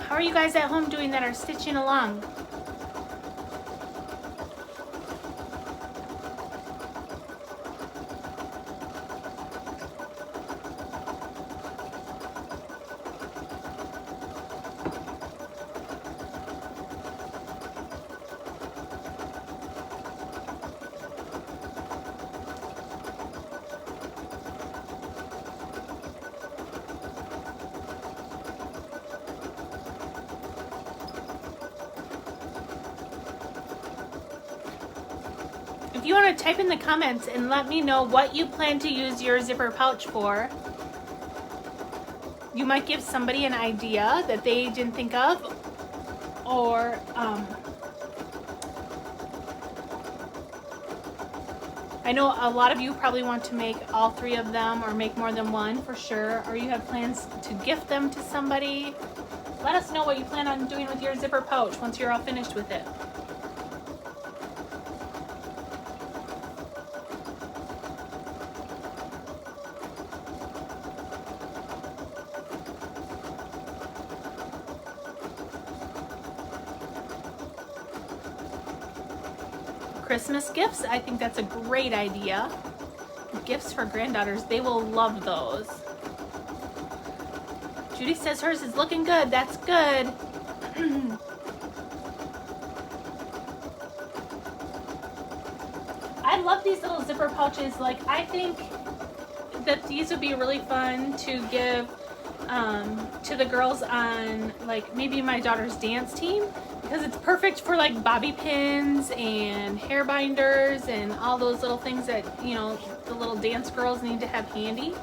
How are you guys at home doing that are stitching along? If you want to type in the comments and let me know what you plan to use your zipper pouch for, you might give somebody an idea that they didn't think of, or I know a lot of you probably want to make all three of them or make more than one for sure, or you have plans to gift them to somebody. Let us know what you plan on doing with your zipper pouch once you're all finished with it. Christmas gifts, I think that's a great idea. Gifts for granddaughters, they will love those. Judy says hers is looking good. That's good. I love these little zipper pouches. Like, I think that these would be really fun to give to the girls on, like, maybe my daughter's dance team, because it's perfect for like bobby pins and hair binders and all those little things that, you know, the little dance girls need to have handy.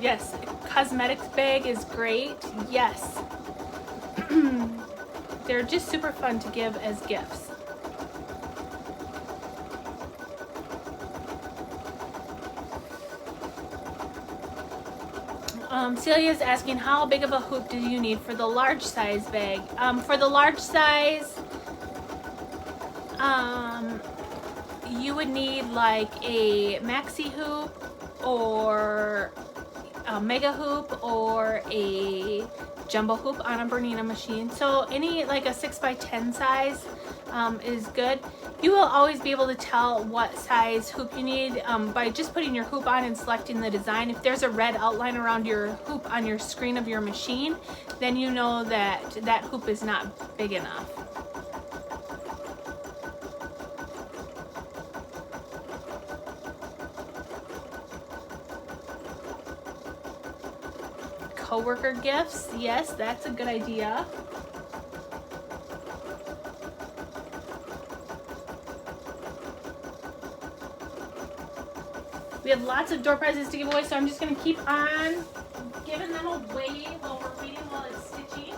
Yes, cosmetics bag is great. Yes. They're just super fun to give as gifts. Celia's asking, how big of a hoop do you need for the large size bag? For the large size, you would need like a maxi hoop or a mega hoop or a jumbo hoop on a Bernina machine. So any like a 6x10 size is good. You will always be able to tell what size hoop you need by just putting your hoop on and selecting the design. If there's a red outline around your hoop on your screen of your machine, then you know that that hoop is not big enough. Coworker gifts, yes, that's a good idea. We have lots of door prizes to give away, so I'm just going to keep on giving them away while we're waiting while it's stitching.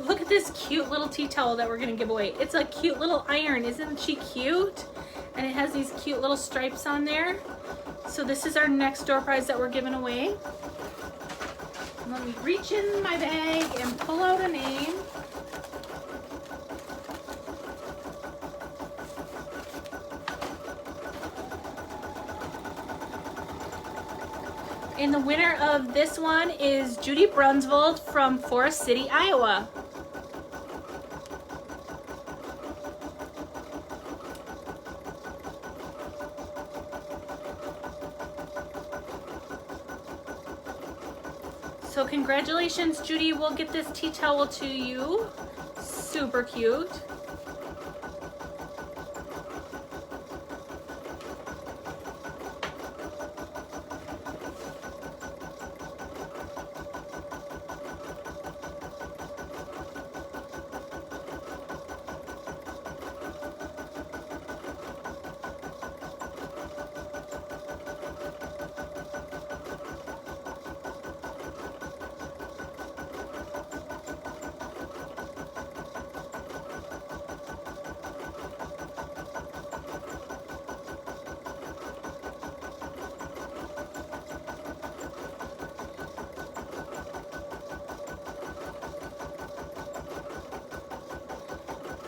Look at this cute little tea towel that we're going to give away. It's a cute little iron. Isn't she cute? And it has these cute little stripes on there. So this is our next door prize that we're giving away. Let me reach in my bag and pull out a name. And the winner of this one is Judy Brunsvold from Forest City, Iowa. So congratulations, Judy. We'll get this tea towel to you. Super cute.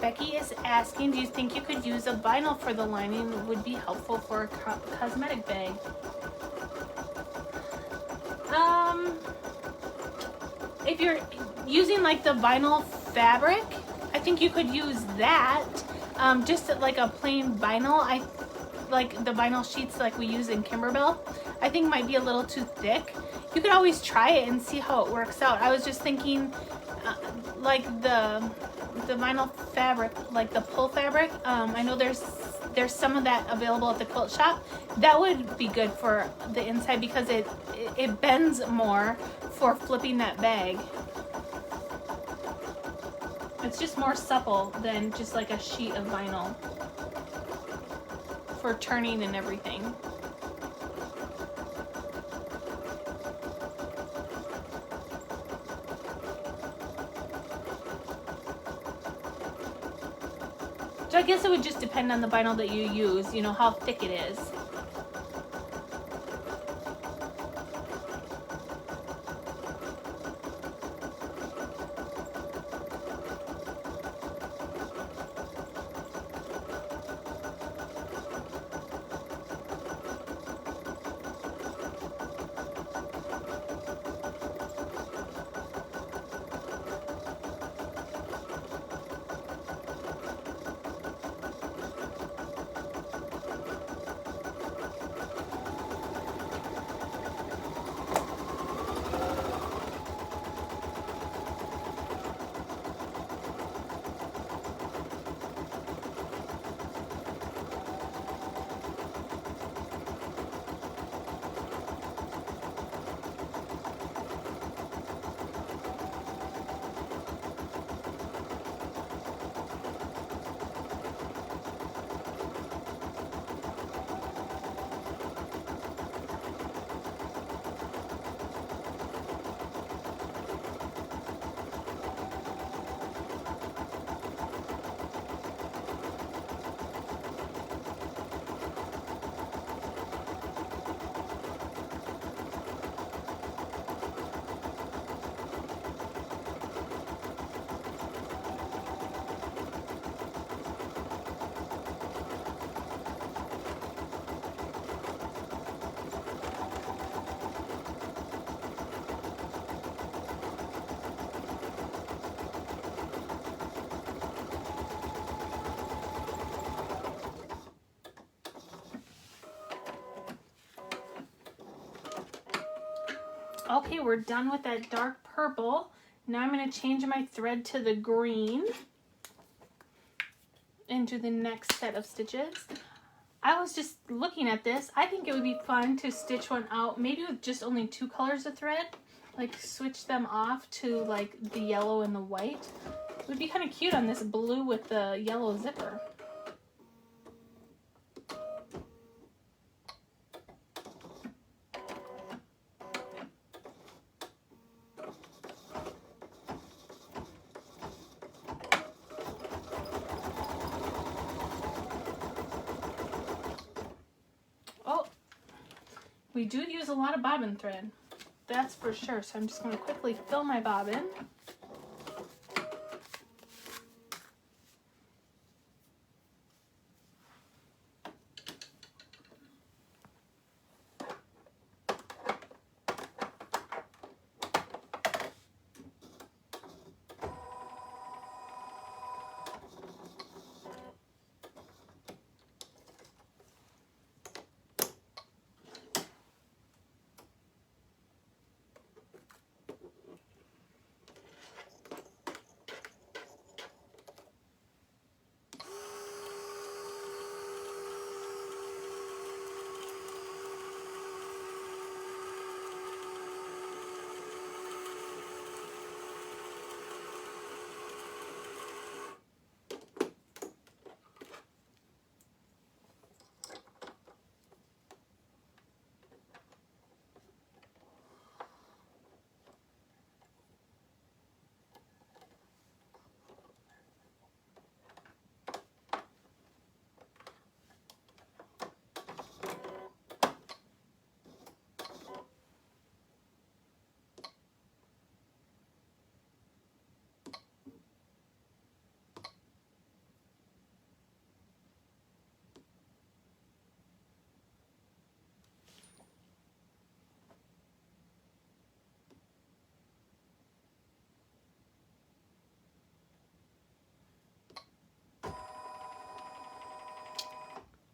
Becky is asking, do you think you could use a vinyl for the lining? Would be helpful for a cosmetic bag. If you're using like the vinyl fabric, I think you could use that. Just like a plain vinyl, like the vinyl sheets like we use in Kimberbell, I think might be a little too thick. You could always try it and see how it works out. I was just thinking like the vinyl fabric, like the pull fabric, I know there's some of that available at the quilt shop. That would be good for the inside because it bends more for flipping that bag. It's just more supple than just like a sheet of vinyl for turning and everything. So I guess it would just depend on the vinyl that you use, you know, how thick it is. Okay, we're done with that dark purple. Now I'm going to change my thread to the green and do the next set of stitches. I was just looking at this. I think it would be fun to stitch one out maybe with just only 2 colors of thread. Like switch them off to like the yellow and the white. It would be kind of cute on this blue with the yellow zipper. Oh, we do use a lot of bobbin thread. That's for sure. So I'm just going to quickly fill my bobbin.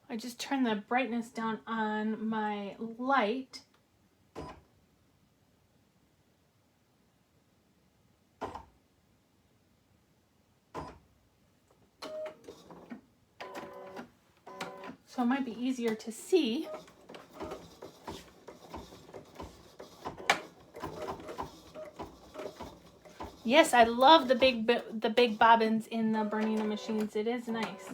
I just turned the brightness down on my light. So it might be easier to see. Yes, I love the big bobbins in the Bernina machines. It is nice.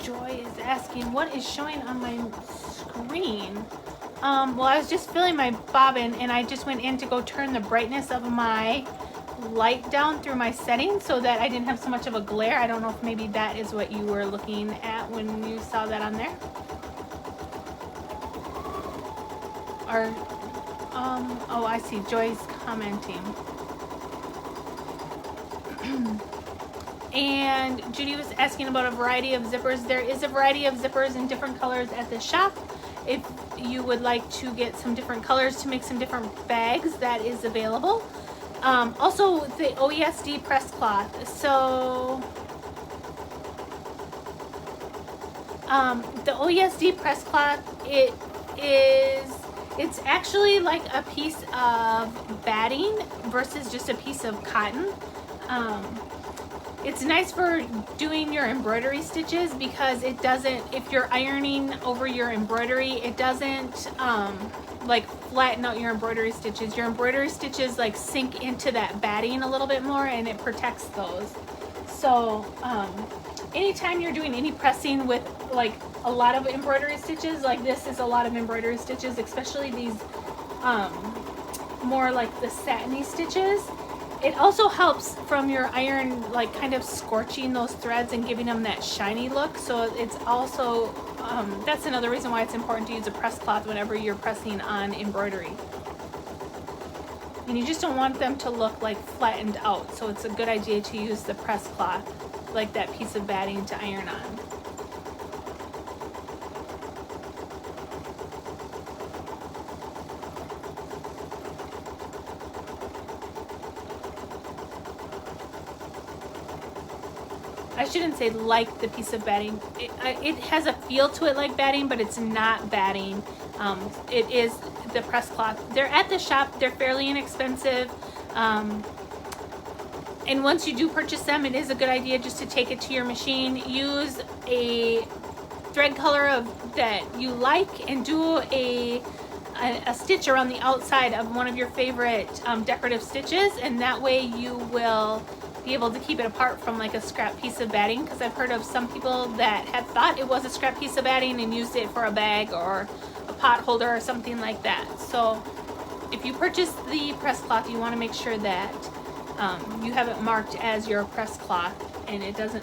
Joy is asking, what is showing on my screen? Well, I was just filling my bobbin and I just went in to go turn the brightness of my light down through my settings so that I didn't have so much of a glare. I don't know if maybe that is what you were looking at when you saw that on there. Or, oh, I see, Joy's commenting. And Judy was asking about a variety of zippers. There is a variety of zippers in different colors at the shop. If you would like to get some different colors to make some different bags, that is available. Also, the OESD press cloth. So, the OESD press cloth, it's actually like a piece of batting versus just a piece of cotton. It's nice for doing your embroidery stitches because it doesn't, if you're ironing over your embroidery, it doesn't like flatten out your embroidery stitches. Your embroidery stitches like sink into that batting a little bit more and it protects those. So anytime you're doing any pressing with like a lot of embroidery stitches, like this is a lot of embroidery stitches, especially these more like the satiny stitches. It also helps from your iron, like kind of scorching those threads and giving them that shiny look. So it's also, that's another reason why it's important to use a press cloth whenever you're pressing on embroidery. And you just don't want them to look like flattened out. So it's a good idea to use the press cloth, like that piece of batting, to iron on. I shouldn't say like the piece of batting. It has a feel to it like batting, but it's not batting. It is the press cloth. They're at the shop. They're fairly inexpensive. And once you do purchase them, it is a good idea just to take it to your machine. Use a thread color that you like and do a stitch around the outside of one of your favorite decorative stitches, and that way you will be able to keep it apart from like a scrap piece of batting, because I've heard of some people that had thought it was a scrap piece of batting and used it for a bag or a pot holder or something like that. So if you purchase the press cloth, you want to make sure that you have it marked as your press cloth and it doesn't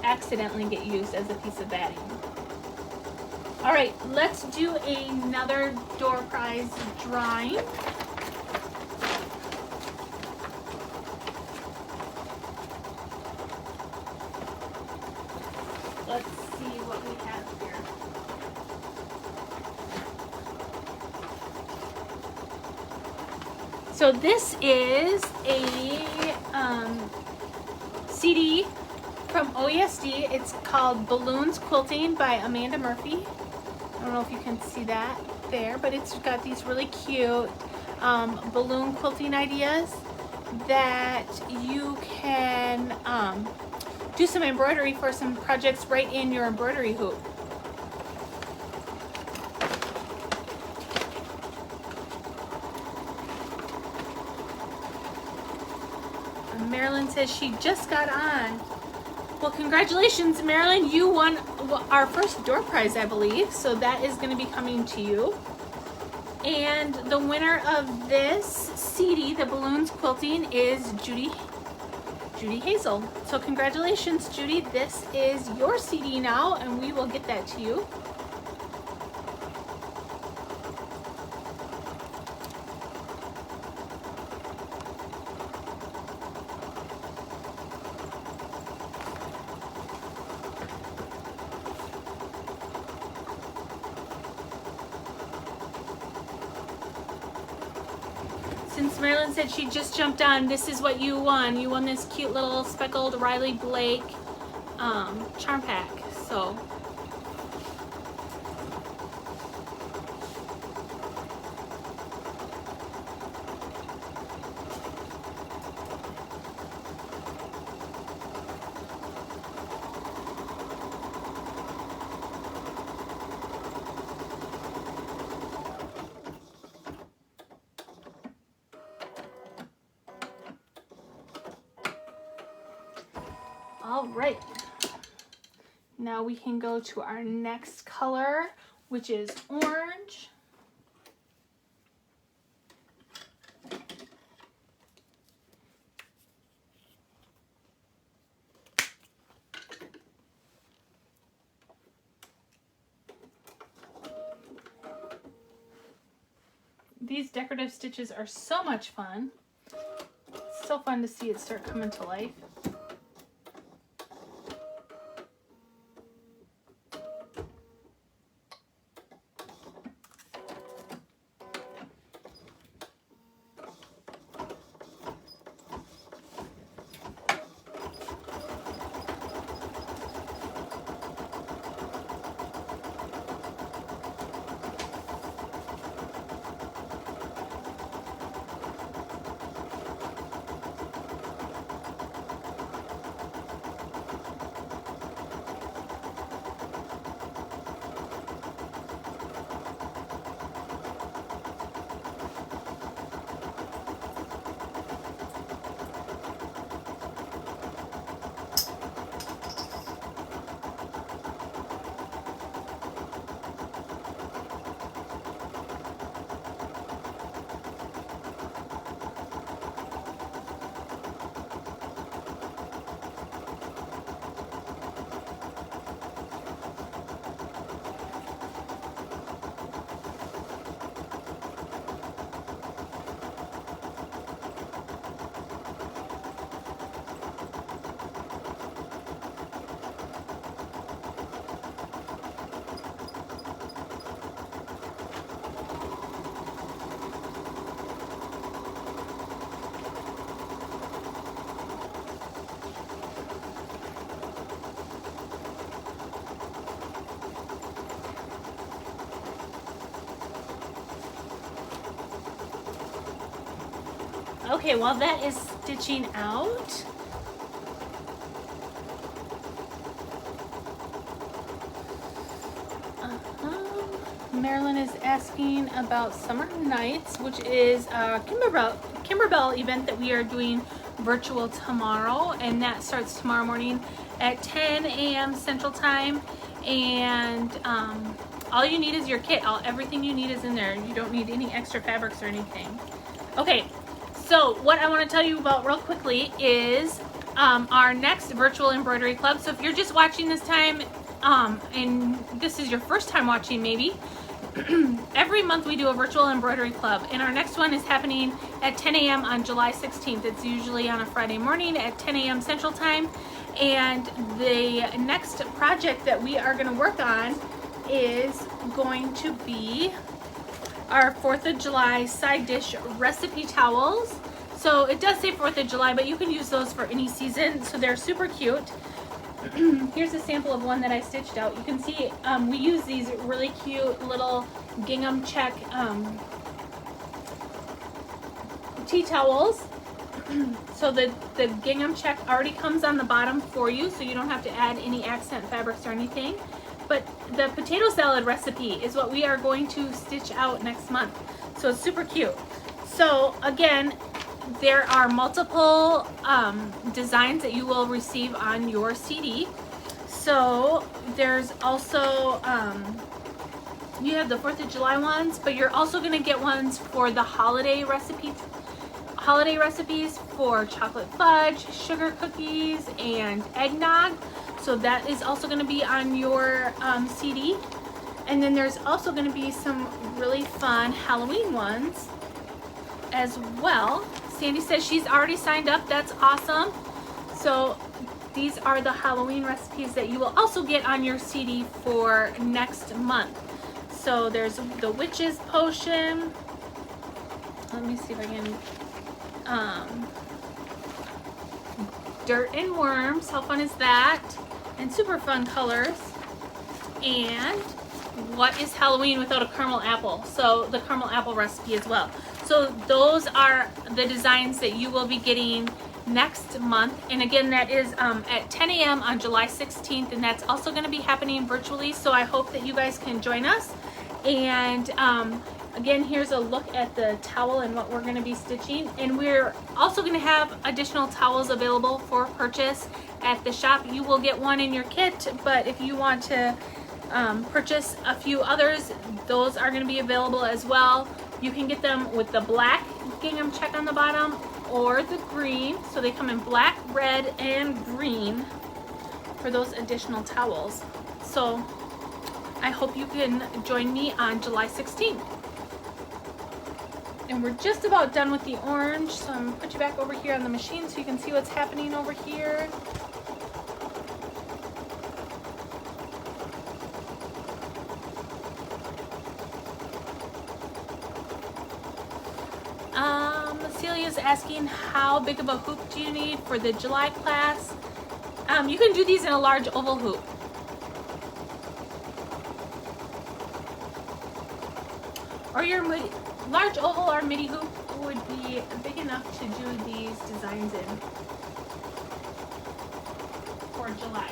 accidentally get used as a piece of batting. All right, let's do another door prize drawing. Let's see what we have here. So this is a CD from OESD. It's called Balloons Quilting by Amanda Murphy. I don't know if you can see that there, but it's got these really cute balloon quilting ideas that you can do some embroidery for some projects right in your embroidery hoop. And Marilyn says she just got on. Well, congratulations, Marilyn. You won our first door prize, I believe. So that is going to be coming to you. And the winner of this CD, the Balloons Quilting, is Judy Hazel. So congratulations, Judy. This is your CD now, and we will get that to you. Since Marilyn said she just jumped on, this is what you won. You won this cute little speckled Riley Blake charm pack. So all right, now we can go to our next color, which is orange. These decorative stitches are so much fun. It's so fun to see it start coming to life. Okay, while that is stitching out, Marilyn is asking about Summer Nights, which is a Kimberbell event that we are doing virtual tomorrow, and that starts tomorrow morning at 10 a.m. Central Time. And all you need is your kit. Everything you need is in there. You don't need any extra fabrics or anything. Okay, so what I want to tell you about real quickly is our next virtual embroidery club. So if you're just watching this time, and this is your first time watching maybe, every month we do a virtual embroidery club, and our next one is happening at 10 a.m. on July 16th. It's usually on a Friday morning at 10 a.m. Central Time. And the next project that we are going to work on is going to be our 4th of July side dish recipe towels. So it does say 4th of July, but you can use those for any season. So they're super cute. Here's a sample of one that I stitched out. You can see we use these really cute little gingham check tea towels. So the gingham check already comes on the bottom for you, so you don't have to add any accent fabrics or anything. But the potato salad recipe is what we are going to stitch out next month. So it's super cute. So again, there are multiple designs that you will receive on your CD. So there's also, you have the 4th of July ones, but you're also going to get ones for the holiday recipes for chocolate fudge, sugar cookies, and eggnog. So that is also going to be on your CD. And then there's also going to be some really fun Halloween ones as well. Sandy says she's already signed up. That's awesome. So these are the Halloween recipes that you will also get on your CD for next month. So there's the witch's potion. Let me see if I can. Dirt and worms. How fun is that? And super fun colors. And what is Halloween without a caramel apple? So the caramel apple recipe as well. So those are the designs that you will be getting next month. And again, that is at 10 a.m. on July 16th, and that's also going to be happening virtually. So I hope that you guys can join us. And again, here's a look at the towel and what we're going to be stitching. And we're also going to have additional towels available for purchase at the shop. You will get one in your kit, but if you want to purchase a few others, those are going to be available as well. You can get them with the black gingham check on the bottom or the green. So they come in black, red, and green for those additional towels. So I hope you can join me on July 16th. And we're just about done with the orange, so I'm going to put you back over here on the machine so you can see what's happening over here. Celia's asking how big of a hoop do you need for the July class? You can do these in a large oval hoop. Or your large oval or midi hoop would be big enough to do these designs in for July.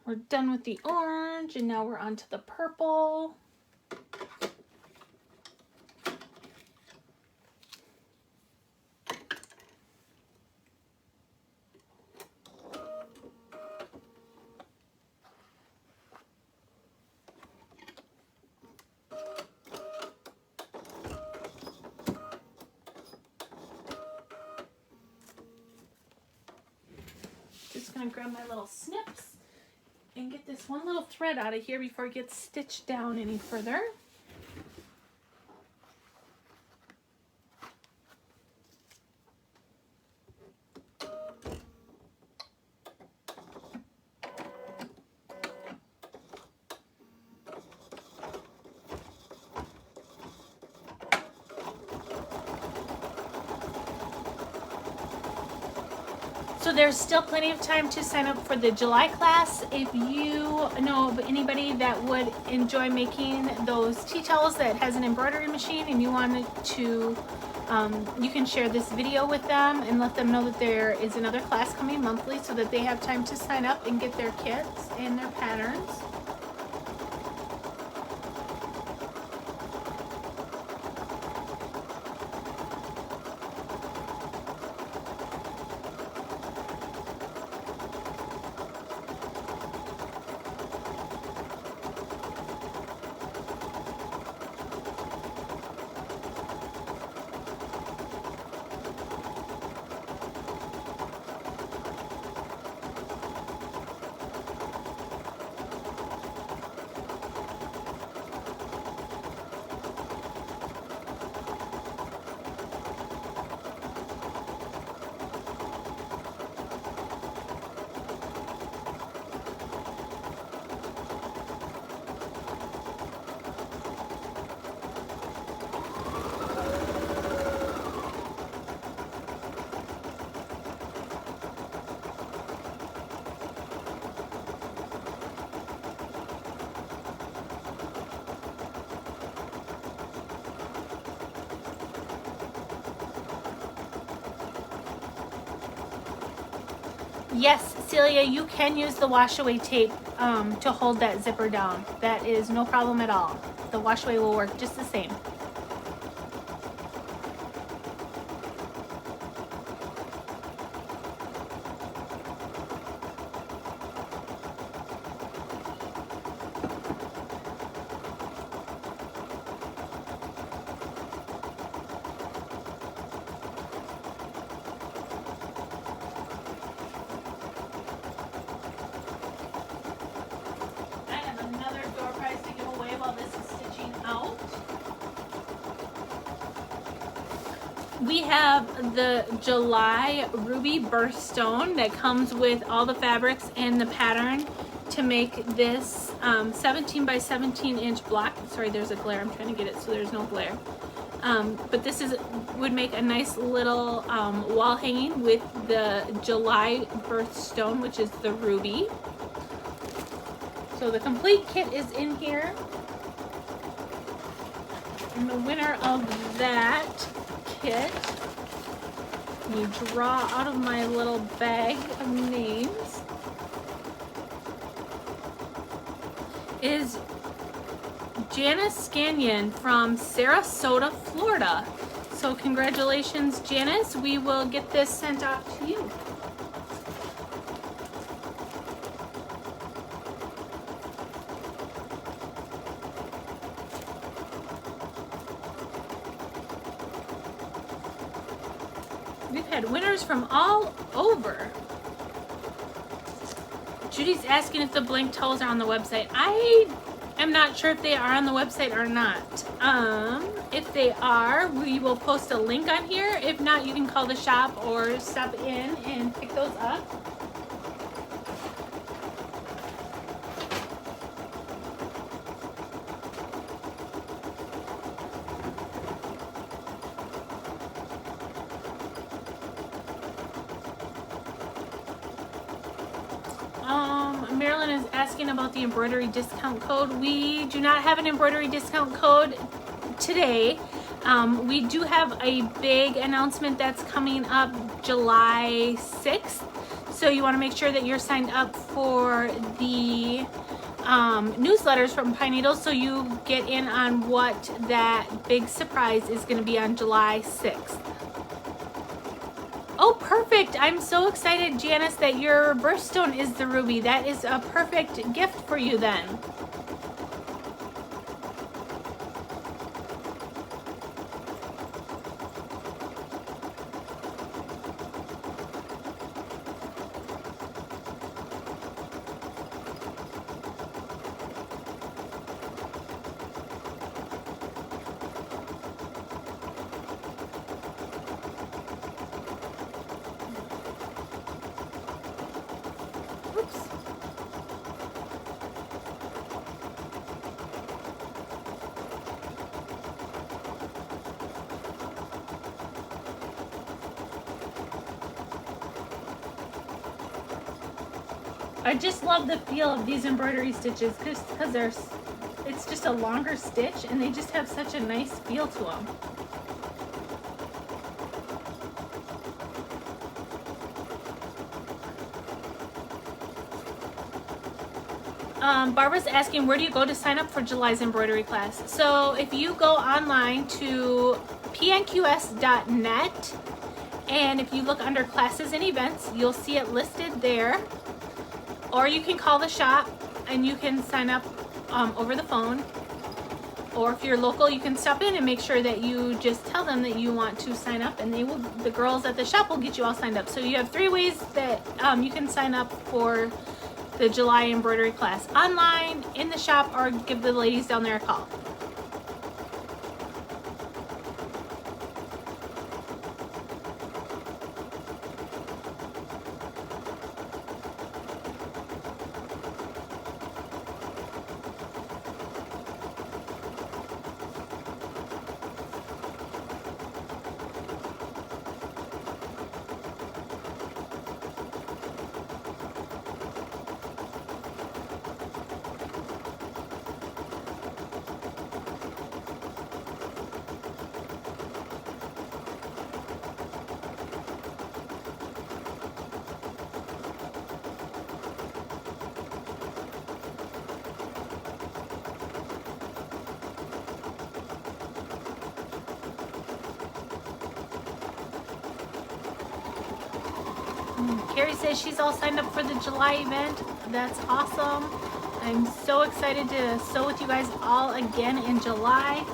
We're done with the orange, and now we're on to the purple. Just gonna grab my little snips and get this one little thread out of here before it gets stitched down any further. So there's still plenty of time to sign up for the July class. If you know of anybody that would enjoy making those tea towels that has an embroidery machine and you wanted to, you can share this video with them and let them know that there is another class coming monthly so that they have time to sign up and get their kits and their patterns. Yes, Celia, you can use the wash away tape to hold that zipper down. That is no problem at all. The wash away will work just the same. We have the July Ruby Birthstone that comes with all the fabrics and the pattern to make this 17 by 17 inch block. Sorry, there's a glare. I'm trying to get it so there's no glare. But this would make a nice little wall hanging with the July Birthstone, which is the ruby. So the complete kit is in here. And the winner of that kit, you draw out of my little bag of names, is Janice Scanyon from Sarasota, Florida. So congratulations, Janice. We will get this sent off to you. We've had winners from all over. Judy's asking if the blank towels are on the website. I am not sure if they are on the website or not. If they are, we will post a link on here. If not, you can call the shop or stop in and pick those up. Marilyn is asking about the embroidery discount code. We do not have an embroidery discount code today. We do have a big announcement that's coming up July 6th. So you want to make sure that you're signed up for the newsletters from Pine Needles so you get in on what that big surprise is going to be on July 6th. Oh, perfect. I'm so excited, Janice, that your birthstone is the ruby. That is a perfect gift for you then. I just love the feel of these embroidery stitches because it's just a longer stitch and they just have such a nice feel to them. Barbara's asking, where do you go to sign up for July's embroidery class? So if you go online to pnqs.net, and if you look under classes and events, you'll see it listed there. Or you can call the shop and you can sign up over the phone. Or if you're local, you can stop in and make sure that you just tell them that you want to sign up, and the girls at the shop will get you all signed up. So you have 3 ways that you can sign up for the July embroidery class: online, in the shop, or give the ladies down there a call. Carrie says she's all signed up for the July event. That's awesome. I'm so excited to sew with you guys all again in July.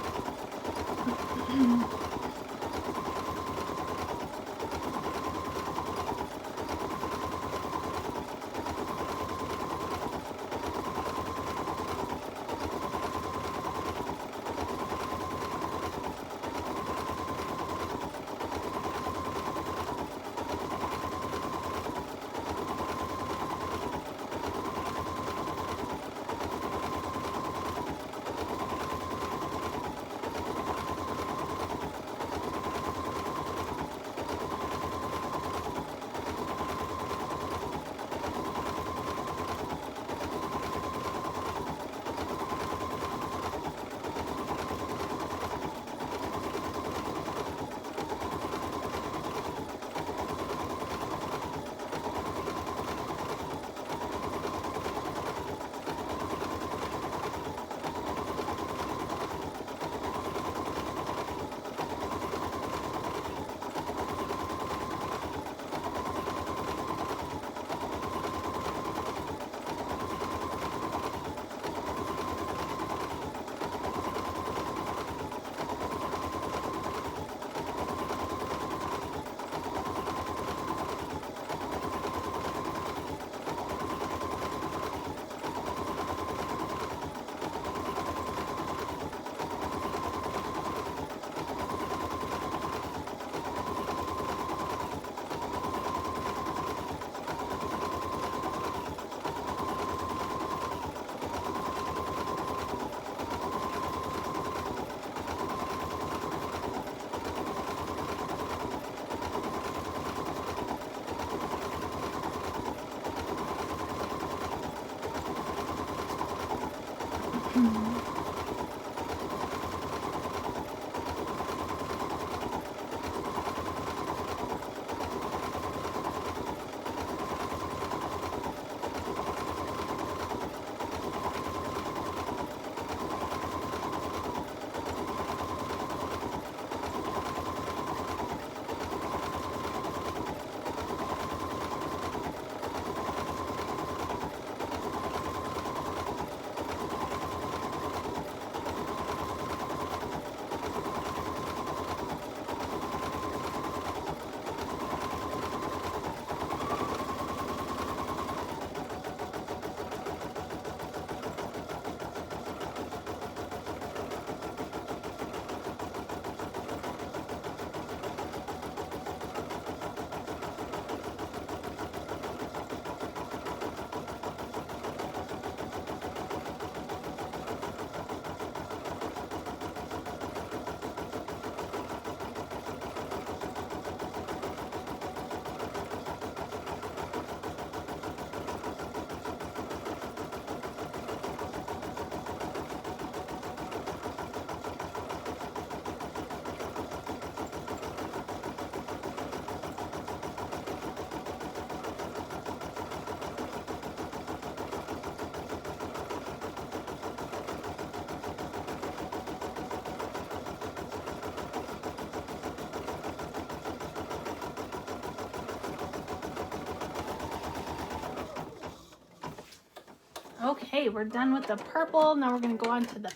Okay, we're done with the purple. Now we're going to go on to the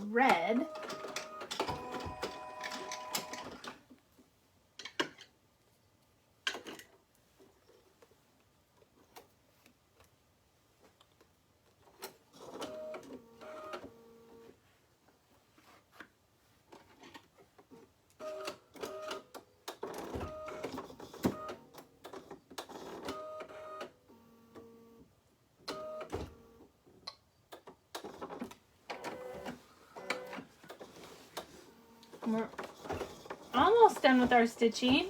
red. We're almost done with our stitching.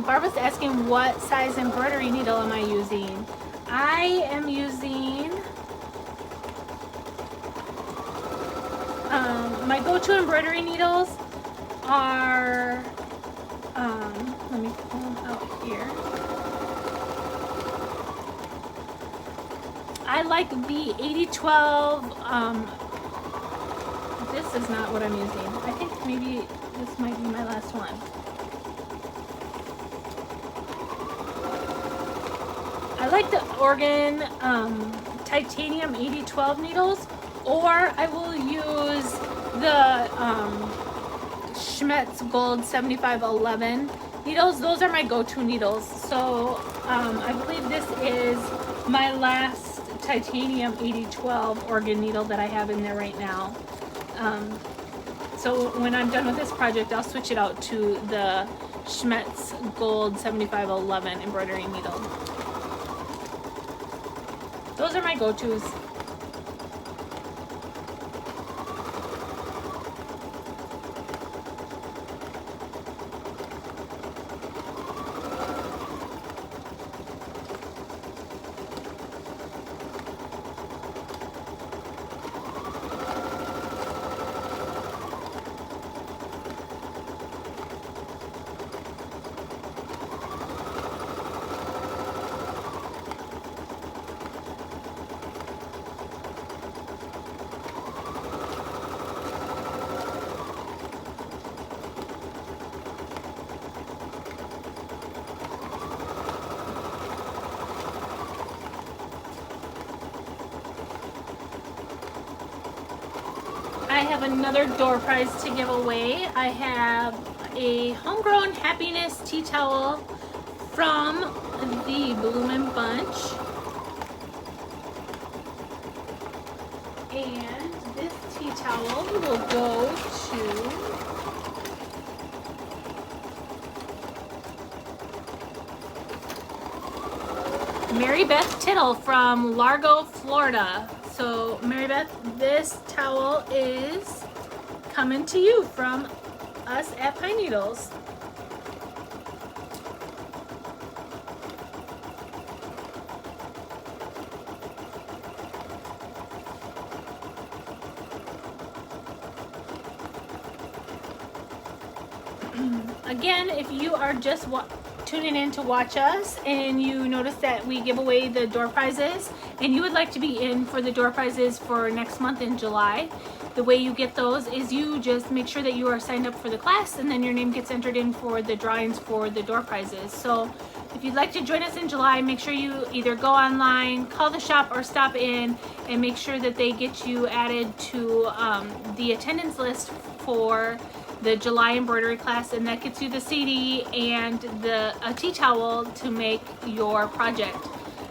Barbara's asking what size embroidery needle am I using? I am using my go-to embroidery needles are let me pull them out here. I like the 8012. This is not what I'm using. I think maybe this might be my last one. I like the Oregon titanium 8012 needles, or I will use the Schmetz Gold 7511 needles. Those are my go-to needles. So I believe this is my last titanium 8012 Oregon needle that I have in there right now. So when I'm done with this project, I'll switch it out to the Schmetz Gold 7511 embroidery needle. Those are my go-tos. I have another door prize to give away. I have a Homegrown Happiness tea towel from the Bloomin' Bunch. And this tea towel will go to Mary Beth Tittle from Largo, Florida. So Mary Beth, this towel is coming to you from us at Pine Needles. Again, if you are just tuning in to watch us and you notice that we give away the door prizes and you would like to be in for the door prizes for next month in July, the way you get those is you just make sure that you are signed up for the class, and then your name gets entered in for the drawings for the door prizes. So if you'd like to join us in July, make sure you either go online, call the shop, or stop in and make sure that they get you added to the attendance list for the July embroidery class, and that gets you the CD and a tea towel to make your project.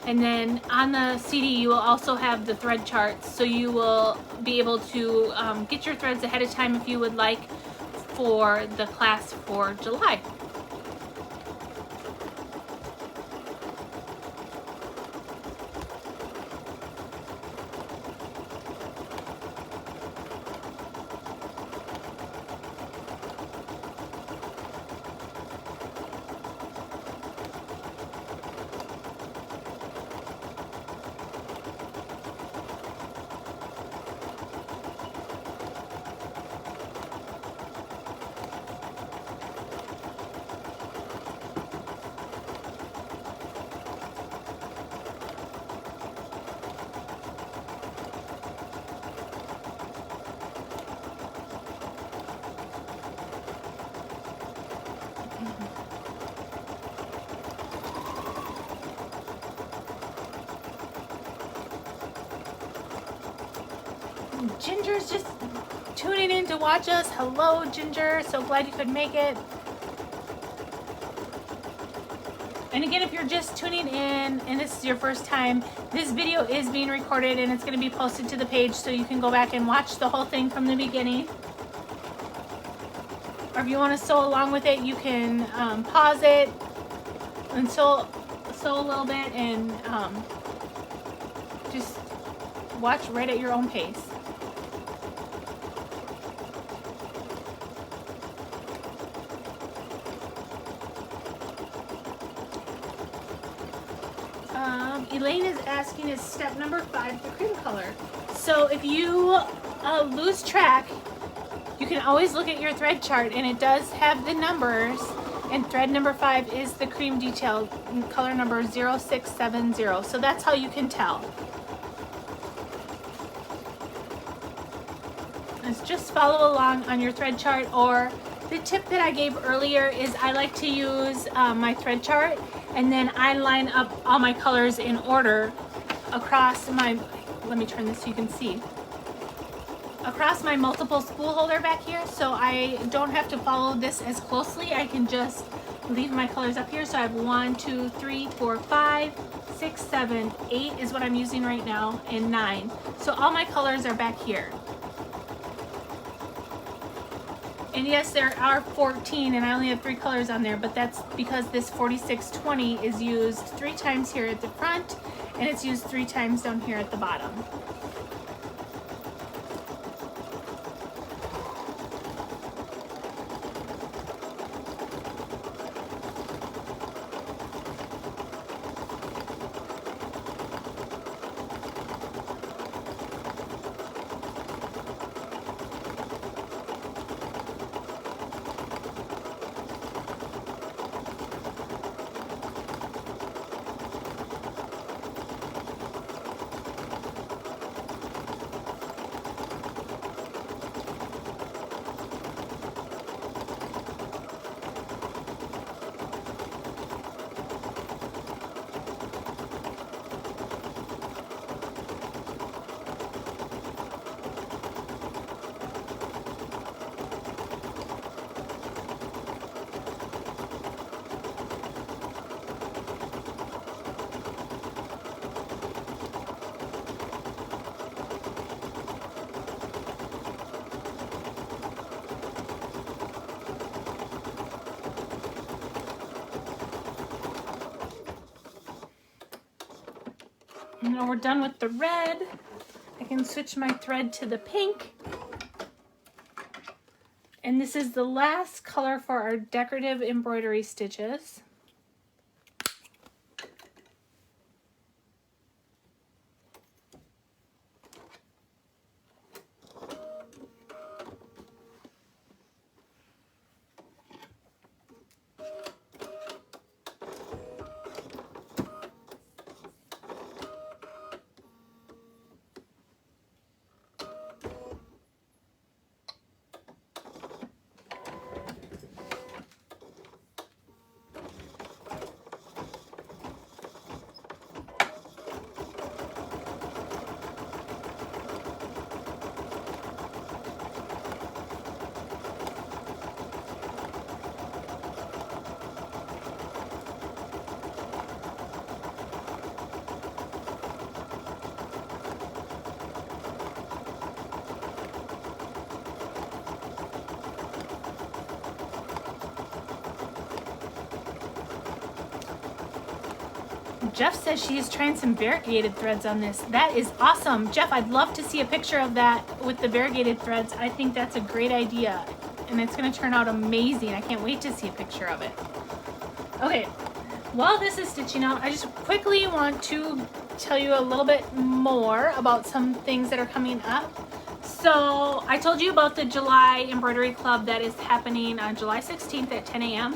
And then on the CD you will also have the thread charts, so you will be able to get your threads ahead of time if you would like for the class for July. Ginger's just tuning in to watch us. Hello, Ginger. So glad you could make it. And again, if you're just tuning in and this is your first time, this video is being recorded and it's going to be posted to the page so you can go back and watch the whole thing from the beginning. Or if you want to sew along with it, you can pause it and sew a little bit and just watch right at your own pace. Elaine is asking, is step number 5 the cream color? So if you lose track, you can always look at your thread chart and it does have the numbers, and thread number 5 is the cream detail, color number 0670. So that's how you can tell. Just follow along on your thread chart, or the tip that I gave earlier is I like to use my thread chart and then I line up all my colors in order across my, let me turn this so you can see, across my multiple spool holder back here, so I don't have to follow this as closely. I can just leave my colors up here. So I have 1, 2, 3, 4, 5, 6, 7, 8 is what I'm using right now, and 9. So all my colors are back here. And yes, there are 14 and I only have 3 colors on there, but that's because this 4620 is used 3 times here at the front and it's used 3 times down here at the bottom. Now we're done with the red. I can switch my thread to the pink. And this is the last color for our decorative embroidery stitches. Jeff says she's trying some variegated threads on this. That is awesome. Jeff, I'd love to see a picture of that with the variegated threads. I think that's a great idea and it's going to turn out amazing. I can't wait to see a picture of it. Okay, while this is stitching out, I just quickly want to tell you a little bit more about some things that are coming up. So I told you about the July Embroidery Club that is happening on July 16th at 10 a.m.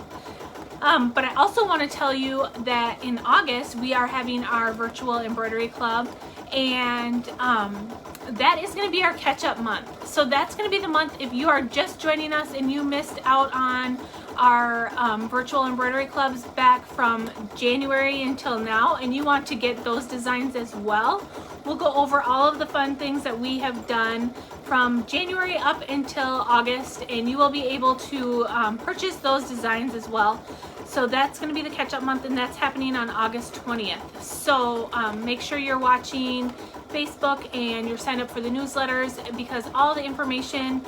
But I also want to tell you that in August we are having our virtual embroidery club, and that is going to be our catch-up month. So that's going to be the month if you are just joining us and you missed out on our virtual embroidery clubs back from January until now, and you want to get those designs as well, we'll go over all of the fun things that we have done from January up until August, and you will be able to purchase those designs as well. So that's going to be the catch-up month, and that's happening on August 20th. So make sure you're watching Facebook and you're signed up for the newsletters, because all the information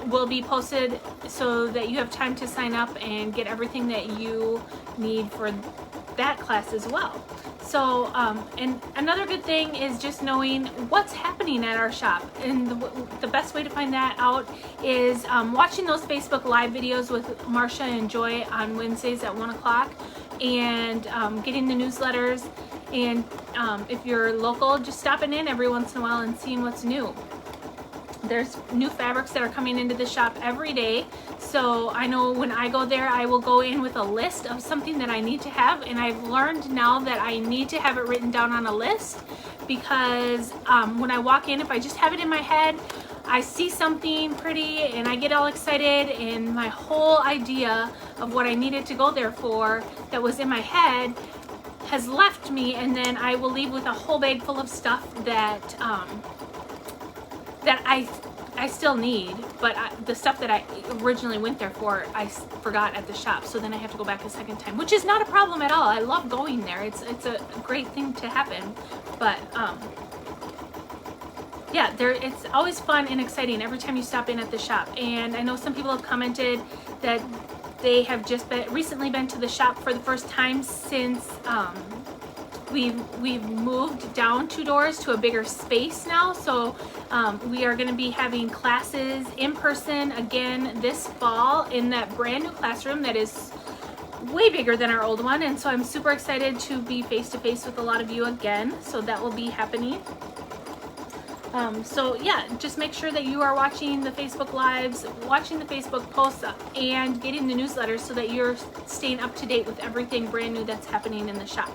will be posted so that you have time to sign up and get everything that you need for that class as well. So, and another good thing is just knowing what's happening at our shop. And the best way to find that out is watching those Facebook Live videos with Marcia and Joy on Wednesdays at 1 o'clock, and getting the newsletters. And if you're local, just stopping in every once in a while and seeing what's new. There's new fabrics that are coming into the shop every day. So I know when I go there, I will go in with a list of something that I need to have. And I've learned now that I need to have it written down on a list, because when I walk in, if I just have it in my head, I see something pretty and I get all excited, and my whole idea of what I needed to go there for that was in my head has left me, and then I will leave with a whole bag full of stuff that that I still need, but the stuff that I originally went there for, I forgot at the shop. So then I have to go back a second time, which is not a problem at all. I love going there. It's a great thing to happen. But yeah, it's always fun and exciting every time you stop in at the shop. And I know some people have commented that they have just recently been to the shop for the first time since we've moved down 2 doors to a bigger space now. So we are going to be having classes in person again this fall in that brand new classroom that is way bigger than our old one. And so I'm super excited to be face to face with a lot of you again. So that will be happening. So yeah, just make sure that you are watching the Facebook Lives, watching the Facebook posts, and getting the newsletters so that you're staying up to date with everything brand new that's happening in the shop.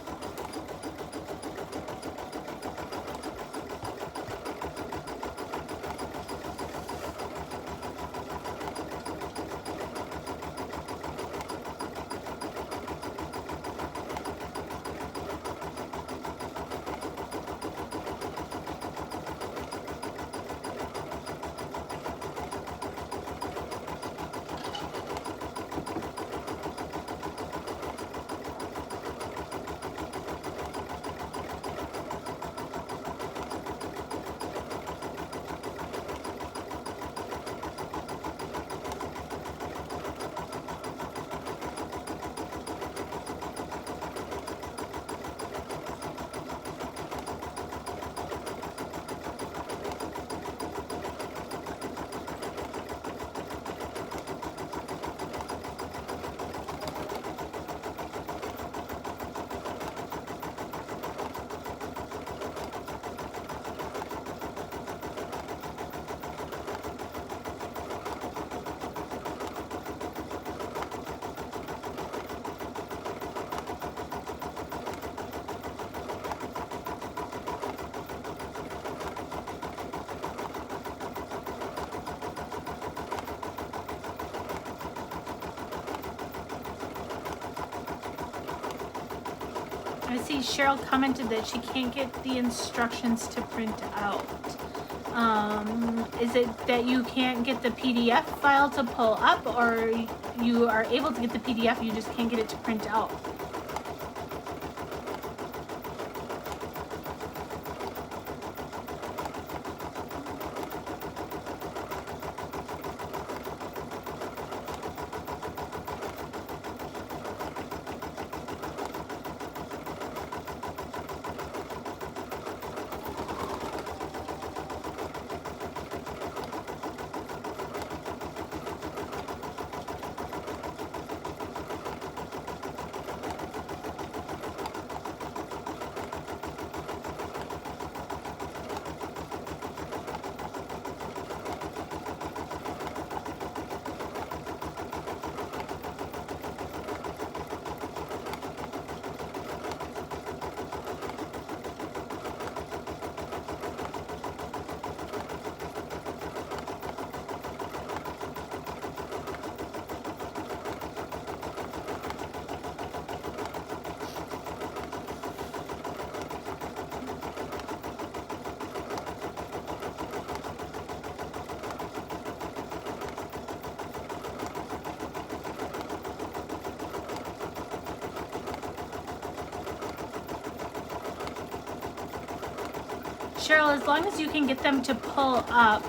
I see Cheryl commented that she can't get the instructions to print out. Is it that you can't get the PDF file to pull up, or you are able to get the PDF, you just can't get it to print out? Cheryl, as long as you can get them to pull up,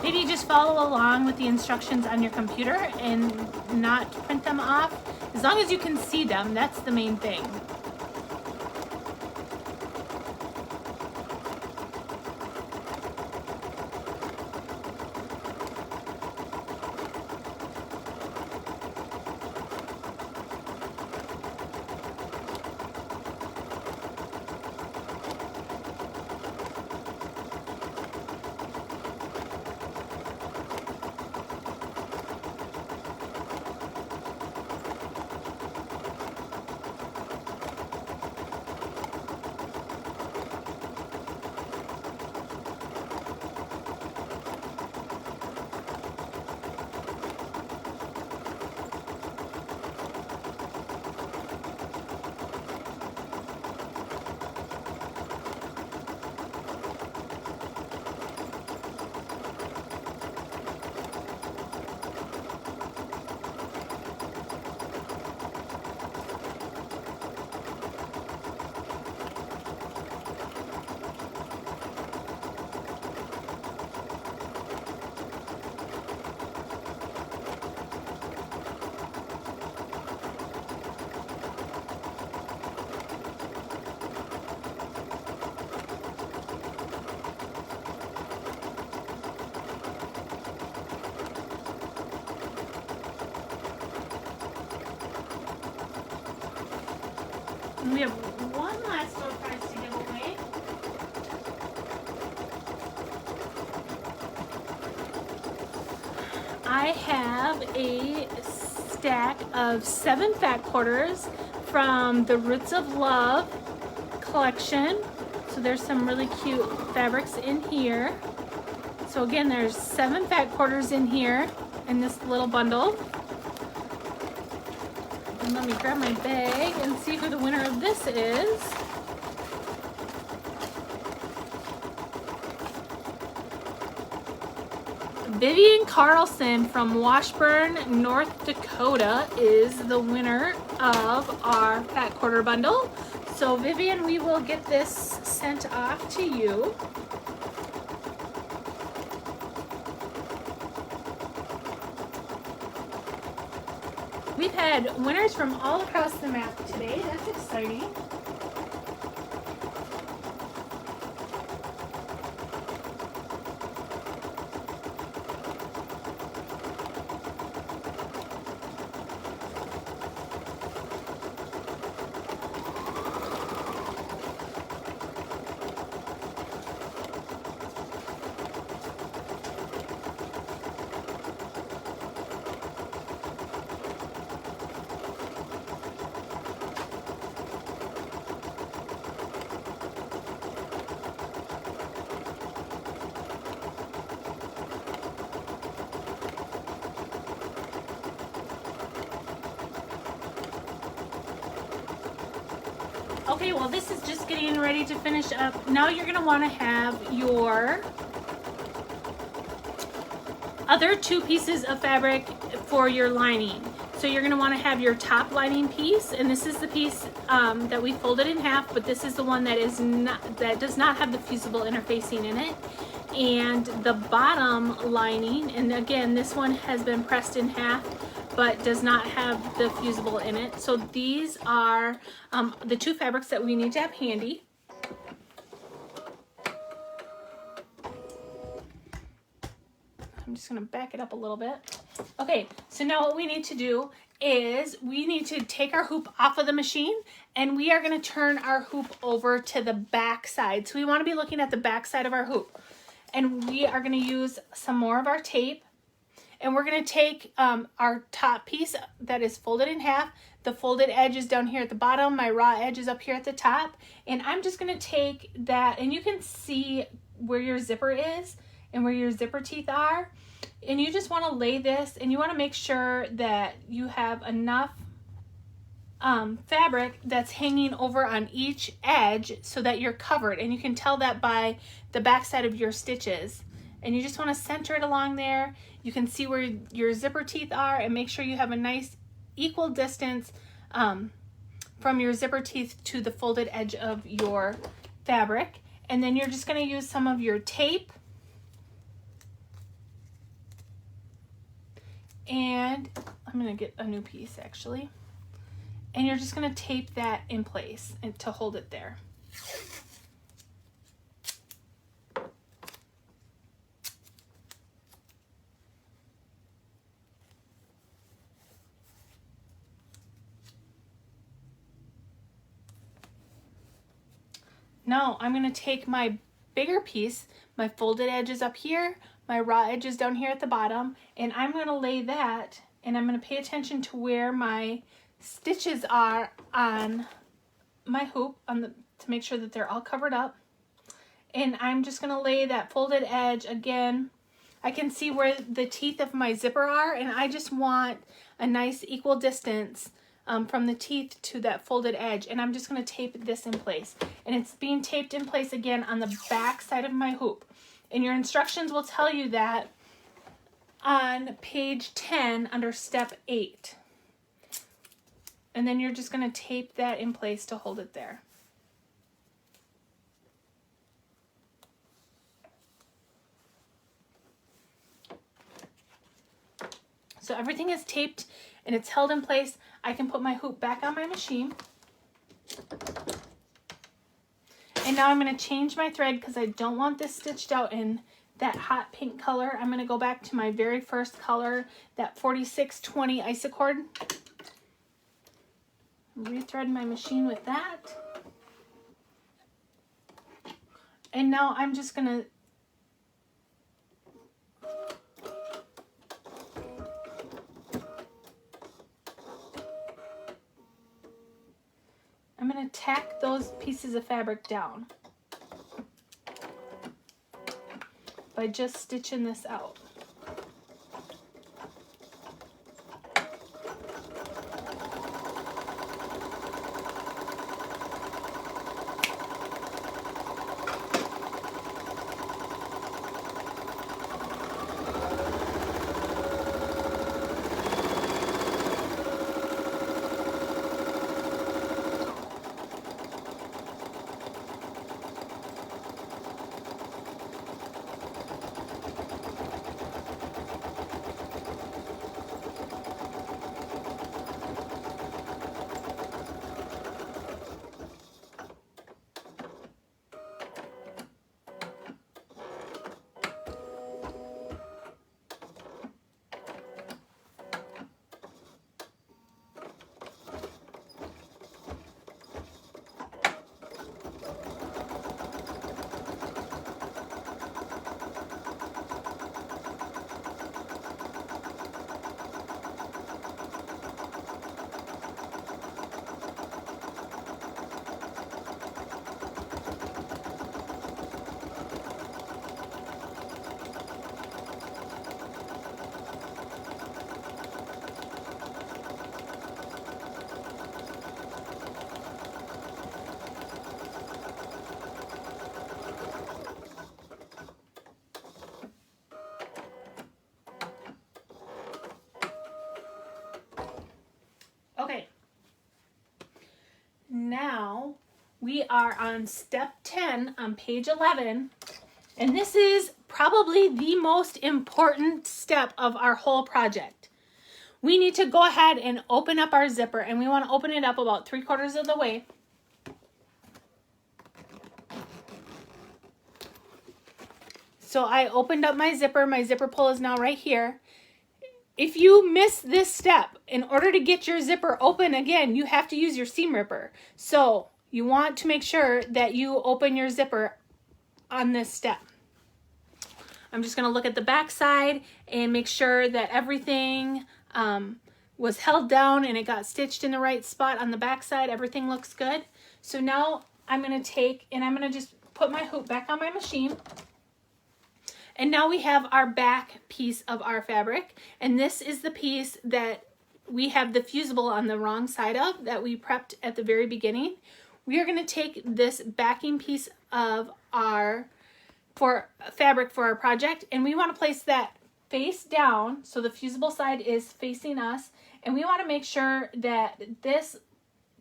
maybe just follow along with the instructions on your computer and not print them off. As long as you can see them, that's the main thing. And we have one last door prize to give away. I have a stack of 7 fat quarters from the Roots of Love collection. So there's some really cute fabrics in here. So again, there's 7 fat quarters in here in this little bundle. And let me grab my bag and see who the winner of this is. Vivian Carlson from Washburn, North Dakota is the winner of our fat quarter bundle. So Vivian, we will get this sent off to you. We've had winners from all across the map today. That's exciting. Okay, well this is just getting ready to finish up. Now you're gonna wanna have your other 2 pieces of fabric for your lining. So you're gonna wanna have your top lining piece, and this is the piece that we folded in half, but this is the one that does not have the fusible interfacing in it. And the bottom lining, and again, this one has been pressed in half, but does not have the fusible in it. So these are the 2 fabrics that we need to have handy. I'm just gonna back it up a little bit. Okay, so now what we need to do is we need to take our hoop off of the machine, and we are gonna turn our hoop over to the back side. So we wanna be looking at the back side of our hoop. And we are gonna use some more of our tape. And we're going to take our top piece that is folded in half. The folded edge is down here at the bottom. My raw edge is up here at the top. And I'm just going to take that, and you can see where your zipper is and where your zipper teeth are. And you just want to lay this, and you want to make sure that you have enough fabric that's hanging over on each edge so that you're covered. And you can tell that by the back side of your stitches. And you just want to center it along there. You can see where your zipper teeth are, and make sure you have a nice equal distance from your zipper teeth to the folded edge of your fabric. And then you're just going to use some of your tape. And I'm going to get a new piece actually. And you're just going to tape that in place and to hold it there. Now I'm going to take my bigger piece, my folded edges up here, my raw edges down here at the bottom, and I'm going to lay that, and I'm going to pay attention to where my stitches are on my hoop to make sure that they're all covered up. And I'm just going to lay that folded edge again. I can see where the teeth of my zipper are, and I just want a nice equal distance from the teeth to that folded edge, and I'm just going to tape this in place. And it's being taped in place again on the back side of my hoop. And your instructions will tell you that on page 10 under step 8. And then you're just going to tape that in place to hold it there. So everything is taped and it's held in place. I can put my hoop back on my machine. And now I'm going to change my thread because I don't want this stitched out in that hot pink color. I'm going to go back to my very first color, that 4620 Isacord. Rethread my machine with that. And now I'm just going to tack those pieces of fabric down by just stitching this out. Okay, now we are on step 10 on page 11, and this is probably the most important step of our whole project. We need to go ahead and open up our zipper, and we want to open it up about 3/4 of the way. So I opened up my zipper pull is now right here. If you miss this step, in order to get your zipper open again, you have to use your seam ripper. So you want to make sure that you open your zipper on this step. I'm just going to look at the back side and make sure that everything was held down and it got stitched in the right spot on the back side. Everything looks good. So now I'm going to take and I'm going to just put my hoop back on my machine. And now we have our back piece of our fabric, and this is the piece that we have the fusible on the wrong side of that we prepped at the very beginning. We are going to take this backing piece of our fabric for our project, and we want to place that face down so the fusible side is facing us, and we want to make sure that this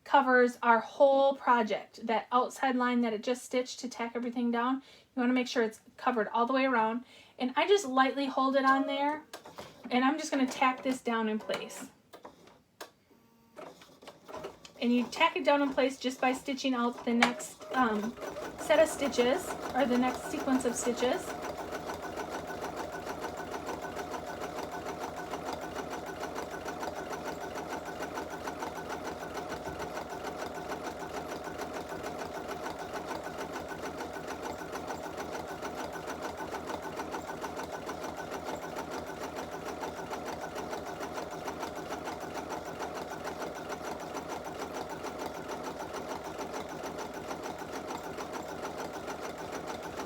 covers our whole project. That outside line that it just stitched to tack everything down, you want to make sure it's covered all the way around. And I just lightly hold it on there, and I'm just going to tack this down in place. And you tack it down in place just by stitching out the next set of stitches, or the next sequence of stitches.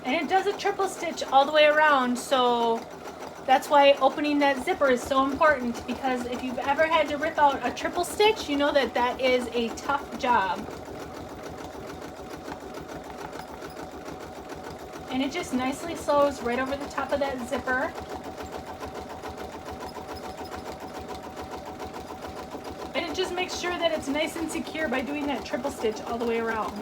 And it does a triple stitch all the way around, so that's why opening that zipper is so important, because if you've ever had to rip out a triple stitch, you know that that is a tough job. And it just nicely sews right over the top of that zipper. And it just makes sure that it's nice and secure by doing that triple stitch all the way around.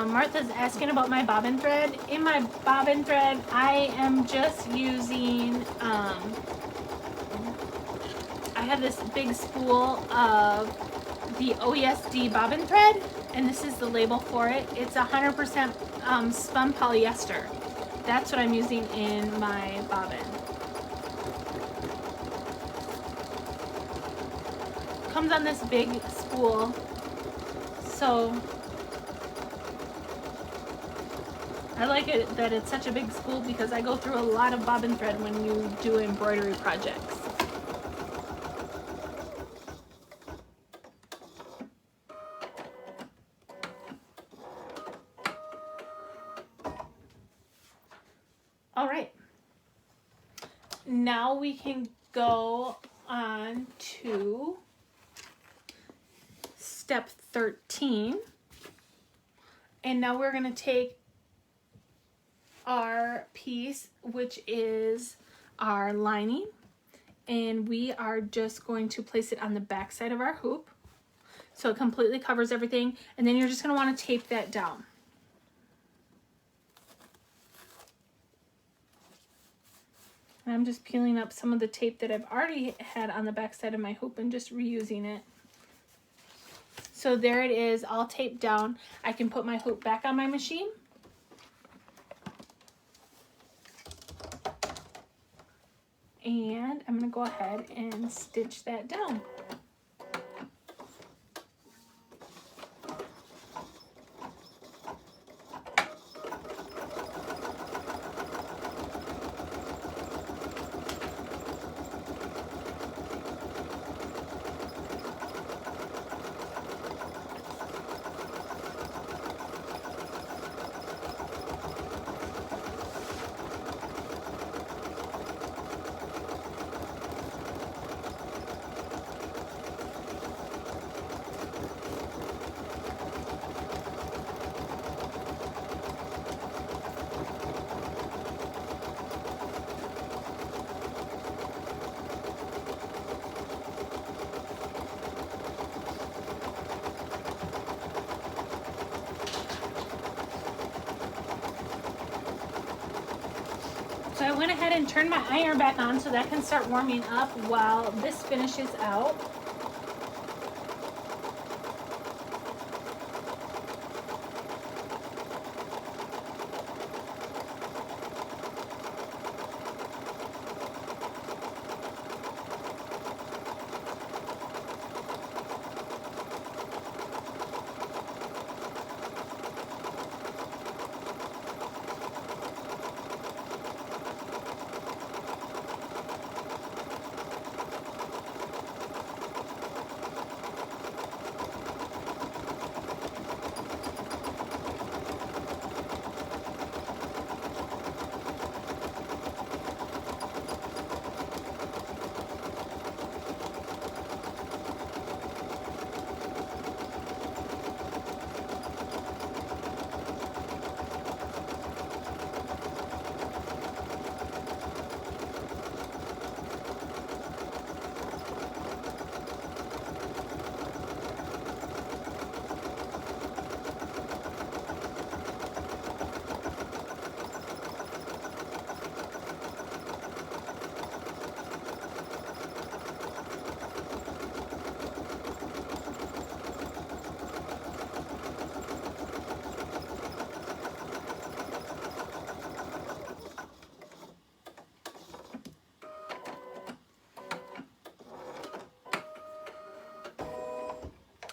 Martha's asking about my bobbin thread. In my bobbin thread, I am just using, I have this big spool of the OESD bobbin thread, and this is the label for it. It's 100% spun polyester. That's what I'm using in my bobbin. Comes on this big spool, so I like it that it's such a big spool because I go through a lot of bobbin thread when you do embroidery projects. All right, now we can go on to step 13, and now we're going to take our piece, which is our lining, and we are just going to place it on the back side of our hoop so it completely covers everything, and then you're just going to want to tape that down. And I'm just peeling up some of the tape that I've already had on the back side of my hoop and just reusing it. So there it is, all taped down. I can put my hoop back on my machine. And I'm going to go ahead and stitch that down. So I went ahead and turned my iron back on so that can start warming up while this finishes out.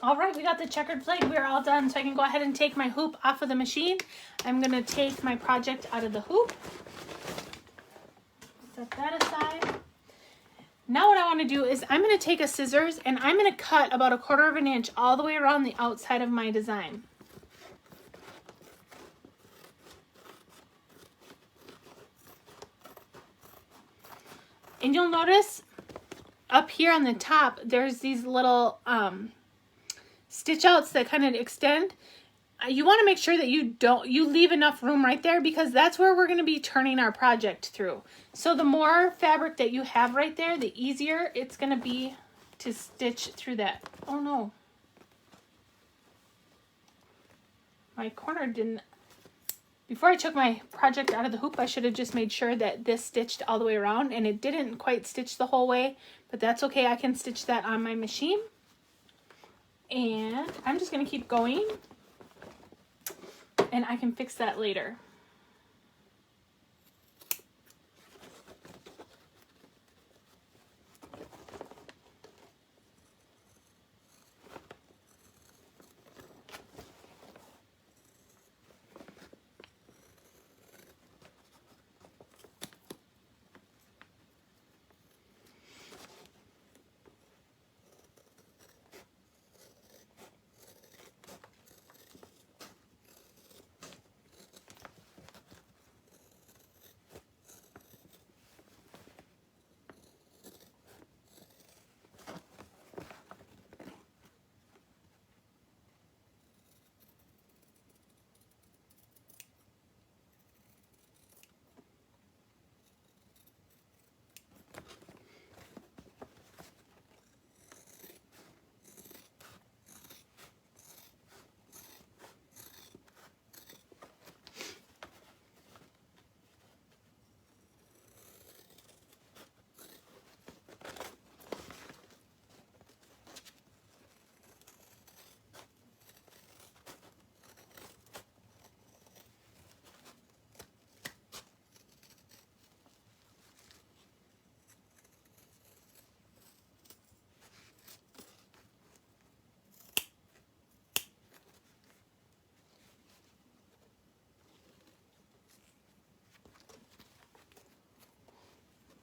All right, we got the checkered flag. We're all done, so I can go ahead and take my hoop off of the machine. I'm gonna take my project out of the hoop. Set that aside. Now what I want to do is I'm going to take a scissors and I'm going to cut about 1/4 of an inch all the way around the outside of my design. And you'll notice up here on the top, there's these little stitch outs that kind of extend. You want to make sure that you leave enough room right there, because that's where we're going to be turning our project through. So the more fabric that you have right there, the easier it's going to be to stitch through that. Oh no. My corner didn't. Before I took my project out of the hoop, I should have just made sure that this stitched all the way around, and it didn't quite stitch the whole way, but that's okay. I can stitch that on my machine. And I'm just going to keep going, and I can fix that later.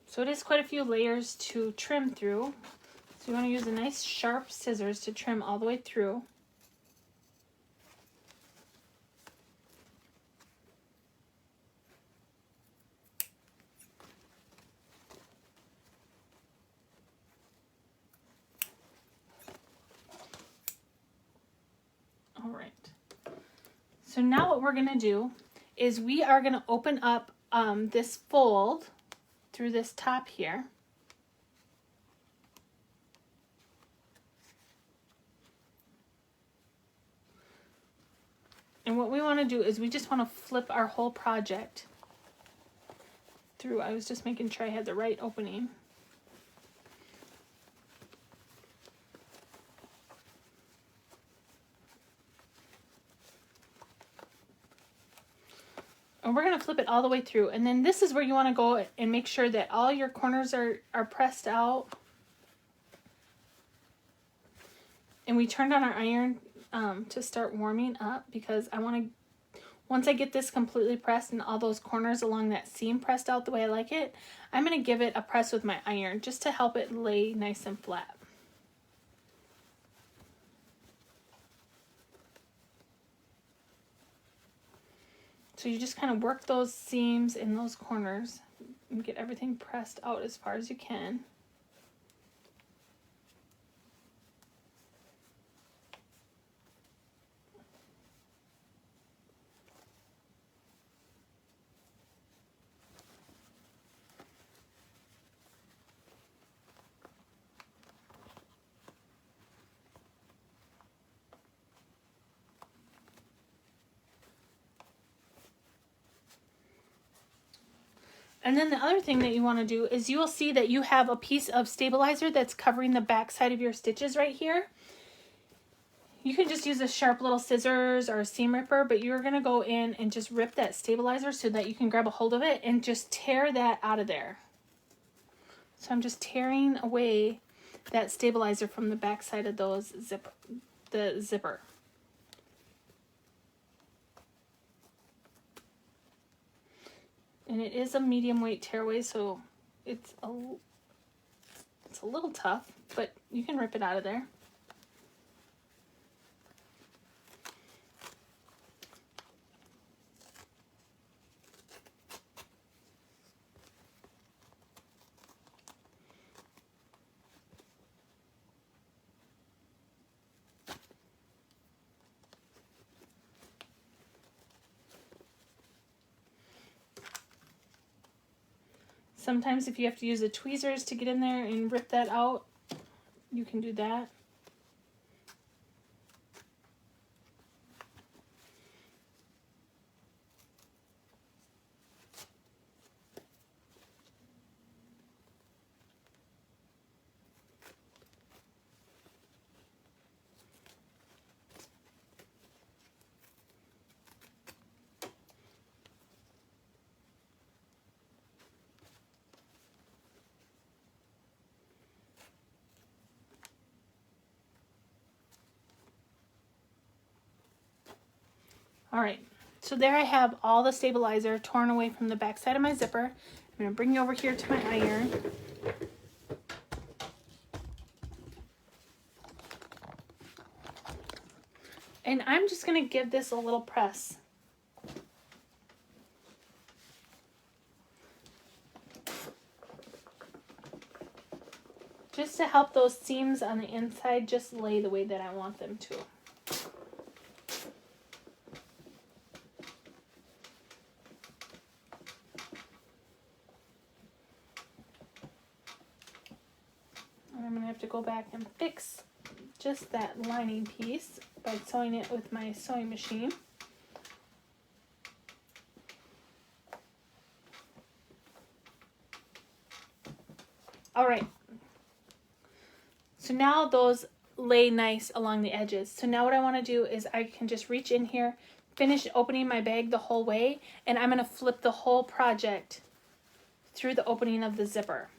So it is quite a few layers to trim through. So you want to use a nice sharp scissors to trim all the way through. All right. So now what we're going to do is we are going to open up this fold through this top here. And what we want to do is we just want to flip our whole project through. I was just making sure I had the right opening. And we're going to flip it all the way through. And then this is where you want to go and make sure that all your corners are pressed out. And we turned on our iron to start warming up, because I want to, once I get this completely pressed and all those corners along that seam pressed out the way I like it, I'm going to give it a press with my iron just to help it lay nice and flat. So you just kind of work those seams in those corners and get everything pressed out as far as you can. And then the other thing that you want to do is you will see that you have a piece of stabilizer that's covering the back side of your stitches right here. You can just use a sharp little scissors or a seam ripper, but you're going to go in and just rip that stabilizer so that you can grab a hold of it and just tear that out of there. So I'm just tearing away that stabilizer from the back side of those the zipper. And it is a medium weight tearaway, so it's a little tough, but you can rip it out of there. Sometimes if you have to use the tweezers to get in there and rip that out, you can do that. All right, so there I have all the stabilizer torn away from the back side of my zipper. I'm gonna bring you over here to my iron. And I'm just gonna give this a little press. Just to help those seams on the inside just lay the way that I want them to. I'm going to have to go back and fix just that lining piece by sewing it with my sewing machine. All right. So now those lay nice along the edges. So now what I want to do is I can just reach in here, finish opening my bag the whole way, and I'm going to flip the whole project through the opening of the zipper.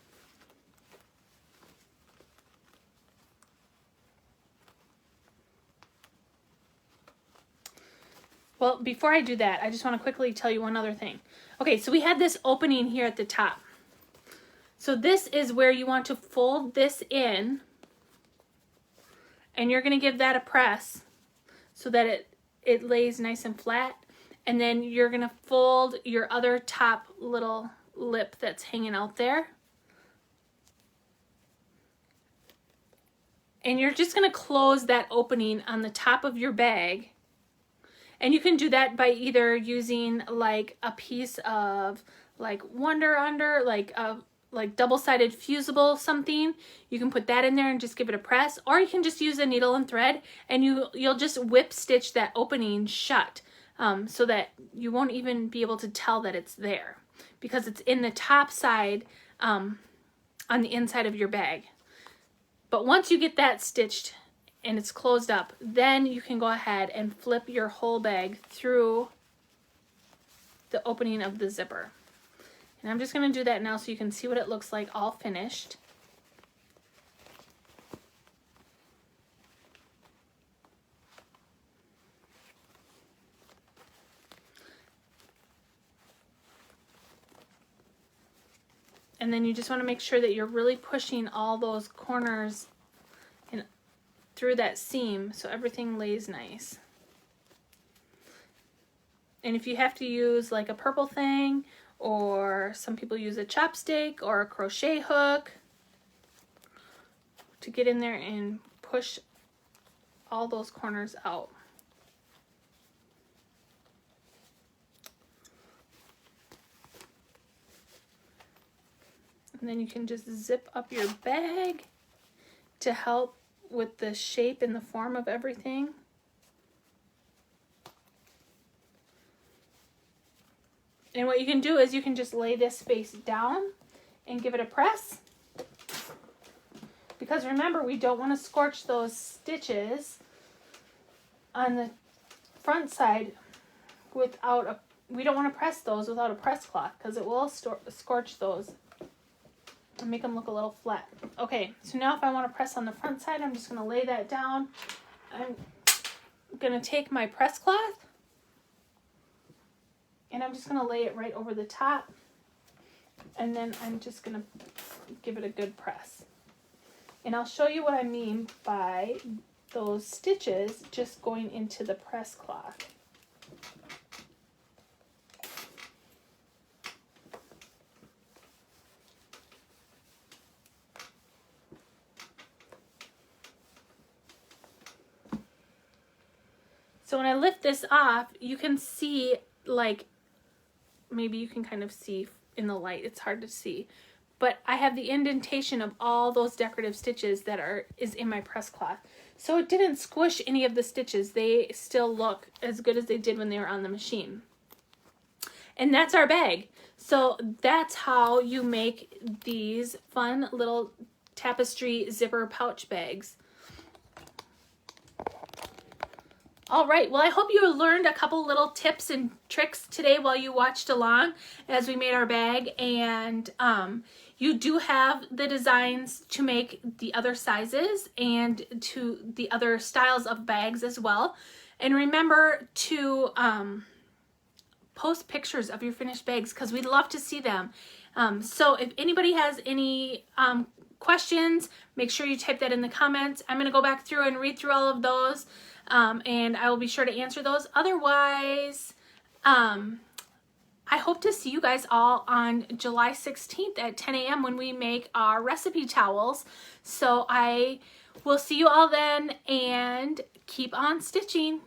Well, before I do that, I just want to quickly tell you one other thing. Okay, so we had this opening here at the top. So this is where you want to fold this in, and you're going to give that a press so that it lays nice and flat. And then you're going to fold your other top little lip that's hanging out there. And you're just going to close that opening on the top of your bag. And you can do that by either using like a piece of like Wonder Under, like double-sided fusible something. You can put that in there and just give it a press, or you can just use a needle and thread, and you'll just whip stitch that opening shut, so that you won't even be able to tell that it's there because it's in the top side on the inside of your bag. But once you get that stitched and it's closed up, then you can go ahead and flip your whole bag through the opening of the zipper. And I'm just going to do that now so you can see what it looks like all finished. And then you just want to make sure that you're really pushing all those corners through that seam so everything lays nice. And if you have to use like a purple thing, or some people use a chopstick or a crochet hook to get in there and push all those corners out. And then you can just zip up your bag to help with the shape and the form of everything. And what you can do is you can just lay this face down and give it a press. Because remember, we don't want to scorch those stitches on the front side without a, we don't want to press those without a press cloth because it will scorch those and make them look a little flat. Okay, so now if I want to press on the front side, I'm just going to lay that down I'm gonna take my press cloth and I'm just gonna lay it right over the top, and then I'm just gonna give it a good press. And I'll show you what I mean by those stitches just going into the press cloth. So when I lift this off, you can see, like, maybe you can kind of see in the light, it's hard to see, but I have the indentation of all those decorative stitches that is in my press cloth. So it didn't squish any of the stitches. They still look as good as they did when they were on the machine. And that's our bag. So that's how you make these fun little tapestry zipper pouch bags. All right, well, I hope you learned a couple little tips and tricks today while you watched along as we made our bag. And you do have the designs to make the other sizes and to the other styles of bags as well. And remember to post pictures of your finished bags because we'd love to see them. So if anybody has any questions, make sure you type that in the comments. I'm going to go back through and read through all of those. And I will be sure to answer those. Otherwise, I hope to see you guys all on July 16th at 10 a.m. when we make our recipe towels. So I will see you all then, and keep on stitching.